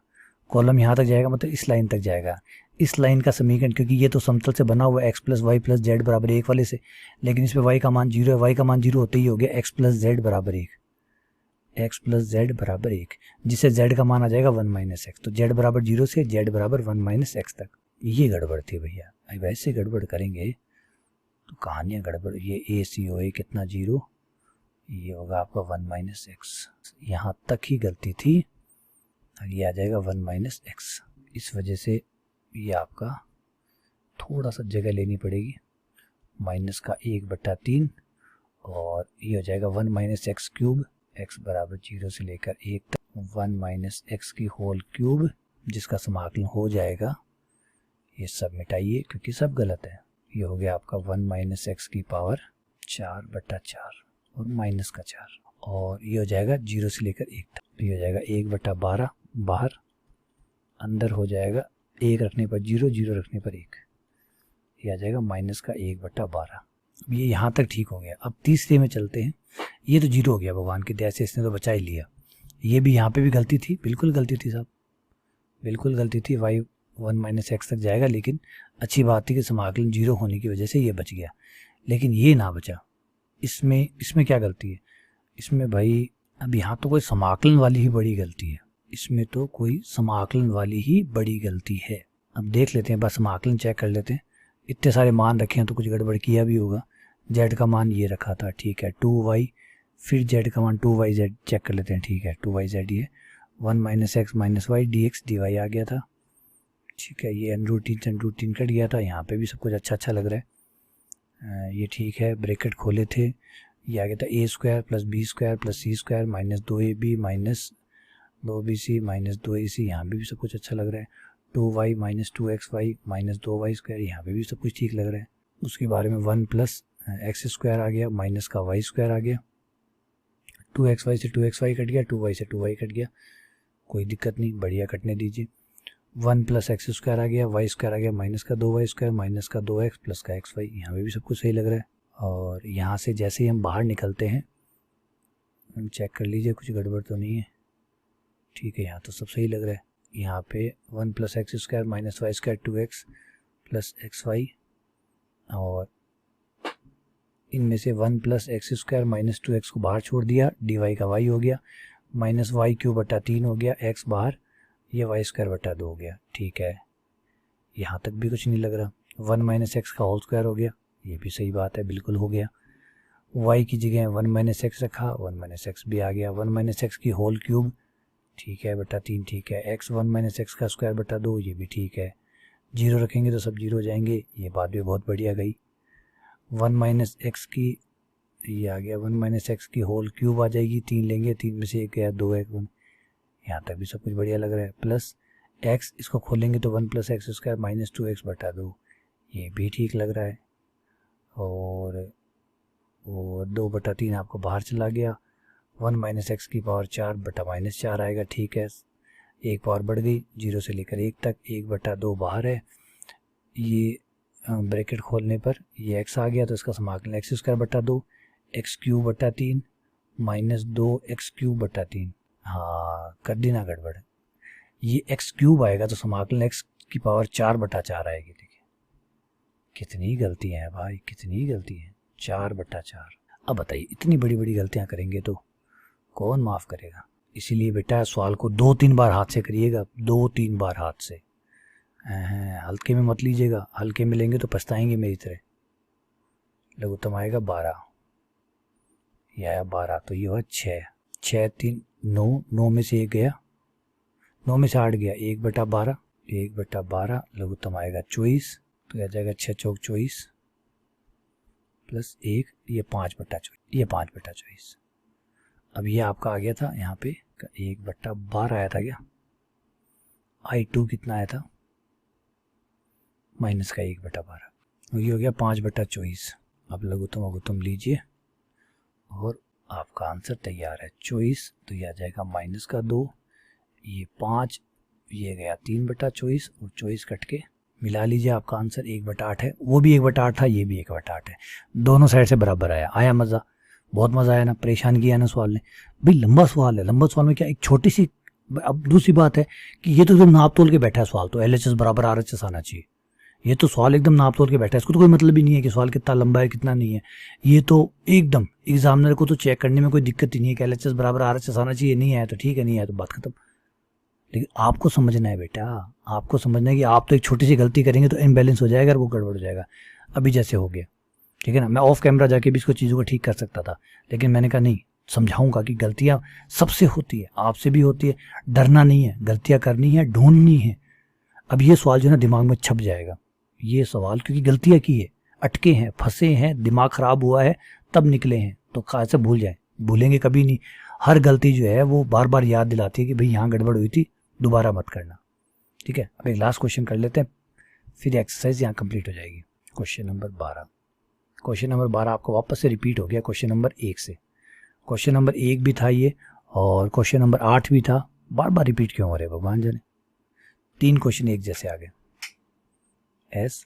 कॉलम यहाँ तक जाएगा मतलब इस लाइन तक जाएगा। इस लाइन का समीकरण, क्योंकि ये तो समतल से बना हुआ है x plus Y plus Z बराबर 1 वाले से, लेकिन इसमें y का मान 0 है, y का मान 0 होते ही हो गया x प्लस जेड बराबर 1, x प्लस जेड बराबर 1, जिससे z का मान आ जाएगा 1 माइनस एक्स। तो z बराबर 0 से z बराबर 1 माइनस एक्स तक। ये गड़बड़ थी भैया, वैसे गड़बड़ करेंगे तो कहानियाँ गड़बड़। ये ACOA कितना 0, ये होगा आपका 1 माइनस एक्स, यहाँ तक ही गलती थी, ये आ जाएगा 1 माइनस एक्स। इस वजह से ये आपका थोड़ा सा जगह लेनी पड़ेगी, माइनस का 1/3, और ये हो जाएगा 1 माइनस एक्स क्यूब, एक्स बराबर 0 से लेकर 1 तक 1 माइनस एक्स की होल क्यूब, जिसका समाकलन हो जाएगा, ये सब मिटाइए क्योंकि सब गलत है। ये हो गया आपका 1 माइनस एक्स की पावर 4/4 और माइनस का 4, और ये हो जाएगा 0 से लेकर 1 तक। ये हो जाएगा 1/12 बाहर, अंदर हो जाएगा 1 रखने पर 0, 0 रखने पर 1, ये आ जाएगा माइनस का 1/12। अब ये यहाँ तक ठीक हो गया। अब तीसरे में चलते हैं। ये तो 0 हो गया, भगवान की दया से इसने तो बचा ही लिया। ये भी यहाँ पे भी गलती थी, बिल्कुल गलती थी साहब, बिल्कुल गलती थी। y 1 माइनस एक्स तक जाएगा, लेकिन अच्छी बात थी कि समाकलन 0 होने की वजह से ये बच गया, लेकिन ये ना बचा। इसमें क्या गलती है, इसमें भाई अब यहाँ तो कोई समाकलन वाली ही बड़ी गलती है, इसमें तो कोई समाकलन वाली ही बड़ी गलती है। अब देख लेते हैं, बस समाकलन चेक कर लेते हैं। इतने सारे मान रखे हैं तो कुछ गड़बड़ किया भी होगा। z का मान ये रखा था, ठीक है, 2y, फिर z का मान 2yz चेक कर लेते हैं, ठीक है 2yz, ये 1 minus x minus y dx dy आ गया था, ठीक है। ये √3 कट गया था, यहाँ पे भी सब कुछ अच्छा अच्छा लग रहा है, ये ठीक है। ब्रैकेट खोले थे, ये आ गया था a² plus b² plus c² minus 2ab minus 2bc minus 2ac, यहाँ पे भी सब कुछ अच्छा लग रहा है। 2y minus 2xy minus 2y², यहाँ पे भी सब कुछ ठीक लग रहा है। उसके बारे में 1 प्लस x² आ गया, माइनस का y² आ गया, 2xy से 2xy कट गया, 2y से 2y कट गया, कोई दिक्कत नहीं, बढ़िया कटने दीजिए। 1 प्लस x² आ गया, y² आ गया, माइनस का 2y² माइनस का 2x प्लस का xy, यहाँ पे भी सब कुछ सही लग रहा है। और यहाँ से जैसे ही हम बाहर निकलते हैं, चेक कर लीजिए कुछ गड़बड़ तो नहीं है, ठीक है, यहाँ तो सब सही लग रहा है। यहाँ पे 1 plus x² minus y² 2x plus xy, और इनमें से 1 प्लस x² माइनस 2x को बाहर छोड़ दिया, dy का y हो गया, माइनस y³ हो गया, x बाहर, ये y²/2 हो गया, ठीक है। यहाँ तक भी कुछ नहीं लग रहा। 1 माइनस एक्स का होल स्क्वायर हो गया, ये भी सही बात है, बिल्कुल हो गया। y की जगह 1 माइनस एक्स रखा, 1 माइनस एक्स भी आ गया। 1 माइनस एक्स की होल क्यूब, ठीक है, /3, ठीक है। x 1 माइनस एक्स का स्क्वायर/2, ये भी ठीक है। 0 रखेंगे तो सब 0 हो जाएंगे, ये बात भी बहुत बढ़िया गई। 1 माइनस एक्स की, ये आ गया 1 माइनस एक्स की होल क्यूब आ जाएगी, 3 लेंगे, 3 में से 1 गया, 2 है, 1, यहाँ तक भी सब कुछ बढ़िया लग रहा है। प्लस x, इसको खोलेंगे तो 1 प्लस x² माइनस 2x/2, ये भी ठीक लग रहा है। और 2/3 आपको बाहर चला गया, 1 माइनस एक्स की पावर 4/-4 आएगा, ठीक है, एक पावर बढ़ गई, 0 से लेकर 1 तक, 1/2 बाहर है। ये ब्रैकेट खोलने पर ये x आ गया, तो इसका समाकलन x²/2 x³ माइनस 2x³ हाँ, कर दी ना गड़बड़। ये x³ आएगा तो समाकलन x की पावर 4/4 आएगी। देखिए कितनी गलतियां हैं भाई, कितनी गलती है, 4/4। अब बताइए, इतनी बड़ी बड़ी गलतियां करेंगे तो कौन माफ़ करेगा। इसीलिए बेटा सवाल को 2-3 बार हाथ से करिएगा, 2-3 बार हाथ से, हल्के में मत लीजिएगा, हल्के में लेंगे तो पछताएंगे मेरी तरह। लघुत्तम आएगा 12, यह आया 12, तो ये हुआ 6, 6 3 9, 9 में से 1 गया, 9 में से 8 गया, 1/12, 1/12, लघुत्तम आएगा 24, तो यह जाएगा 6 चौक 24, प्लस 1, ये 5/24। अब ये आपका आ गया था यहाँ पे 1/12 आया था क्या, I2 कितना आया था, माइनस का 1/12, ये हो गया 5/24। अब लघुत्तम लीजिए और आपका आंसर तैयार है 24, तो ये आ जाएगा माइनस का 2, ये 5, ये गया 3/24 और 24 कट के मिला लीजिए, आपका आंसर 1/8 है। वो भी 1/8 था, ये भी 1/8 है, दोनों साइड से बराबर आया मज़ा, बहुत मज़ा आया ना, परेशान किया ना सवाल ने भाई। लंबा सवाल है, लंबा सवाल में क्या एक छोटी सी, अब दूसरी बात है कि ये तो एकदम नाप तोल के बैठा है सवाल, तो LHS बराबर RHS आना चाहिए। ये तो सवाल एकदम नाप तोल के बैठा है, इसको तो कोई मतलब ही नहीं है कि सवाल कितना लंबा है कितना नहीं है। ये तो एकदम एग्जामिनर को तो चेक करने में कोई दिक्कत ही नहीं है कि LHS बराबर RHS आना चाहिए, नहीं आया तो ठीक है, नहीं आया तो बात खत्म। लेकिन आपको समझना है बेटा, आपको समझना है कि आप तो एक छोटी सी गलती करेंगे तो इम्बैलेंस हो जाएगा और वो गड़बड़ हो जाएगा। अभी जैसे हो गया, ठीक है ना, मैं ऑफ कैमरा जाके भी इसको चीज़ों को ठीक कर सकता था, लेकिन मैंने कहा नहीं, समझाऊंगा कि गलतियां सबसे होती है, आपसे भी होती है, डरना नहीं है, गलतियां करनी है, ढूंढनी है। अब ये सवाल जो है ना दिमाग में छप जाएगा, ये सवाल क्योंकि गलतियां की है, अटके हैं, फंसे हैं, दिमाग खराब हुआ है, तब निकले हैं, तो कैसे भूल जाए, भूलेंगे कभी नहीं। हर गलती जो है वो बार बार याद दिलाती है कि भाई यहाँ गड़बड़ हुई थी, दोबारा मत करना, ठीक है। अब एक लास्ट क्वेश्चन कर लेते हैं, फिर एक्सरसाइज यहाँ कंप्लीट हो जाएगी। क्वेश्चन नंबर 12 आपको वापस से रिपीट हो गया क्वेश्चन नंबर 1 से। क्वेश्चन नंबर 1 भी था ये, और क्वेश्चन नंबर 8 भी था, बार बार रिपीट क्यों हो रहे भगवान जाने, 3 क्वेश्चन एक जैसे आ गए। एस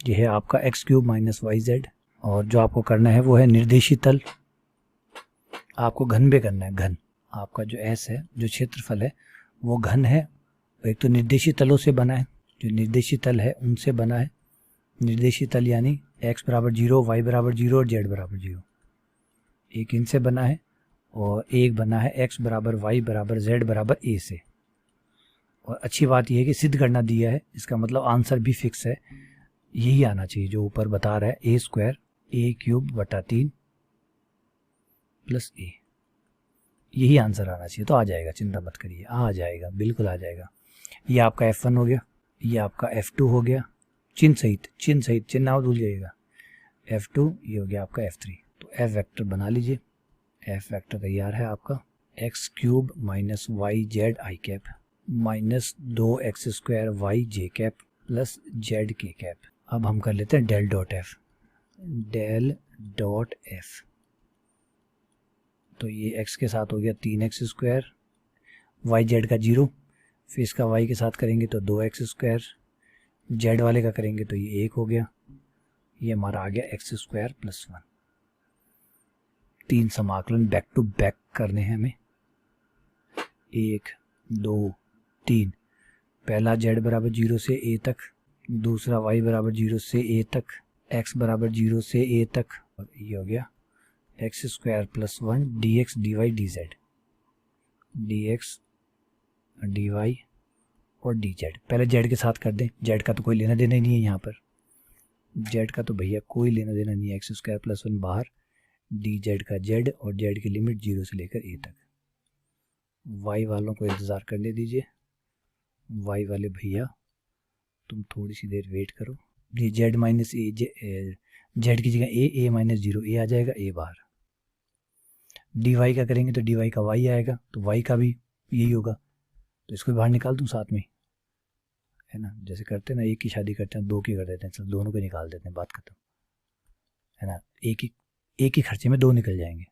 ये है आपका x³ - yz, और जो आपको करना है वो है निर्देशी तल, आपको घन पे करना है, घन। आपका जो S है, जो क्षेत्रफल है वो घन है, एक तो निर्देशी तलों से बना है, जो निर्देशी तल है उनसे बना है। निर्देशी तल यानी x = 0, y = 0 और z = 0, एक इनसे बना है और एक बना है x = y = z = a से। और अच्छी बात यह है कि सिद्ध करना दिया है, इसका मतलब आंसर भी फिक्स है, यही आना चाहिए जो ऊपर बता रहा है, a² a³ / 3 + a, यही आंसर आना चाहिए। तो आ जाएगा, चिंता मत करिए, आ जाएगा, बिल्कुल आ जाएगा। ये आपका F1 हो गया, ये आपका F2 हो गया, चिन्ह सहित, चिन्ह ना भूल जाइएगा, F2, ये हो गया आपका F3। तो F वेक्टर बना लीजिए, F वेक्टर तैयार है आपका, x³ - yz i cap -2x² yj cap + zk cap. अब हम कर लेते हैं डेल डॉट f। तो ये x के साथ हो गया 3x², yz का 0, फिर इसका y के साथ करेंगे तो 2x², z वाले का करेंगे तो ये 1 हो गया, ये हमारा आ गया x² + 1। 3 समाकलन बैक टू बैक करने हैं हमें, 1 2 3। पहला z = 0 से a तक, दूसरा y = 0 से a तक, x = 0 से a तक, और ये हो गया x² + 1 dx dy dz, dx dy और dz। पहले z के साथ कर दें, z का तो कोई लेना देना ही नहीं है यहाँ पर, z का तो भैया कोई लेना देना नहीं है, x² + 1 बाहर, dz का z और z की लिमिट 0 से लेकर a तक। y वालों को इंतज़ार करने दीजिए, y वाले भैया तुम थोड़ी सी देर वेट करो। ये z - a, z की जगह a - 0 a आ जाएगा, a बाहर। dy का करेंगे तो dy का y आएगा, तो y का भी यही होगा, तो इसको बाहर निकाल दूँ साथ में, है ना, जैसे करते हैं ना, एक की शादी करते हैं 2 की कर देते हैं, चल दोनों को निकाल देते हैं, बात खत्म, है ना। एक ही खर्चे में 2 निकल जाएंगे,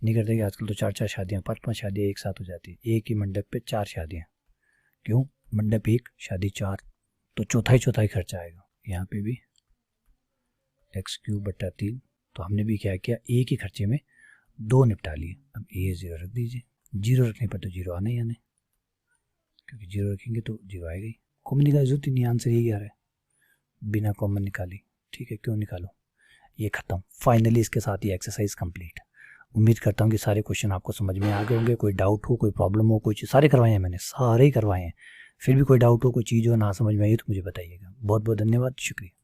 नहीं करते कि आजकल तो 4 शादियाँ, 5 शादियाँ एक साथ हो जाती है, एक ही मंडप पे 4 शादियाँ, क्यों, मंडप 1 शादी 4, तो चौथाई खर्चा आएगा। यहाँ पे भी x³ / 3, तो हमने भी क्या किया, एक ही खर्चे में 2 निपटा लिए। अब a 0 रख दीजिए, 0 रखने पर तो 0 आना ही आना है, क्योंकि 0 रखेंगे तो 0 आएगा ही, कॉमन निकाल जरूरत ही नहीं, आंसर यही आ रहा है, बिना कॉमन निकाली, ठीक है, क्यों निकालो। ये खत्म, फाइनली इसके साथ ही एक्सरसाइज कंप्लीट। उम्मीद करता हूँ कि सारे क्वेश्चन आपको समझ में आ गए होंगे, कोई डाउट हो, कोई प्रॉब्लम हो, कोई चीज़, सारे करवाए हैं मैंने, सारे ही करवाए हैं, फिर भी कोई डाउट हो, कोई चीज़ हो ना समझ में आई तो मुझे बताइएगा। बहुत बहुत धन्यवाद, शुक्रिया।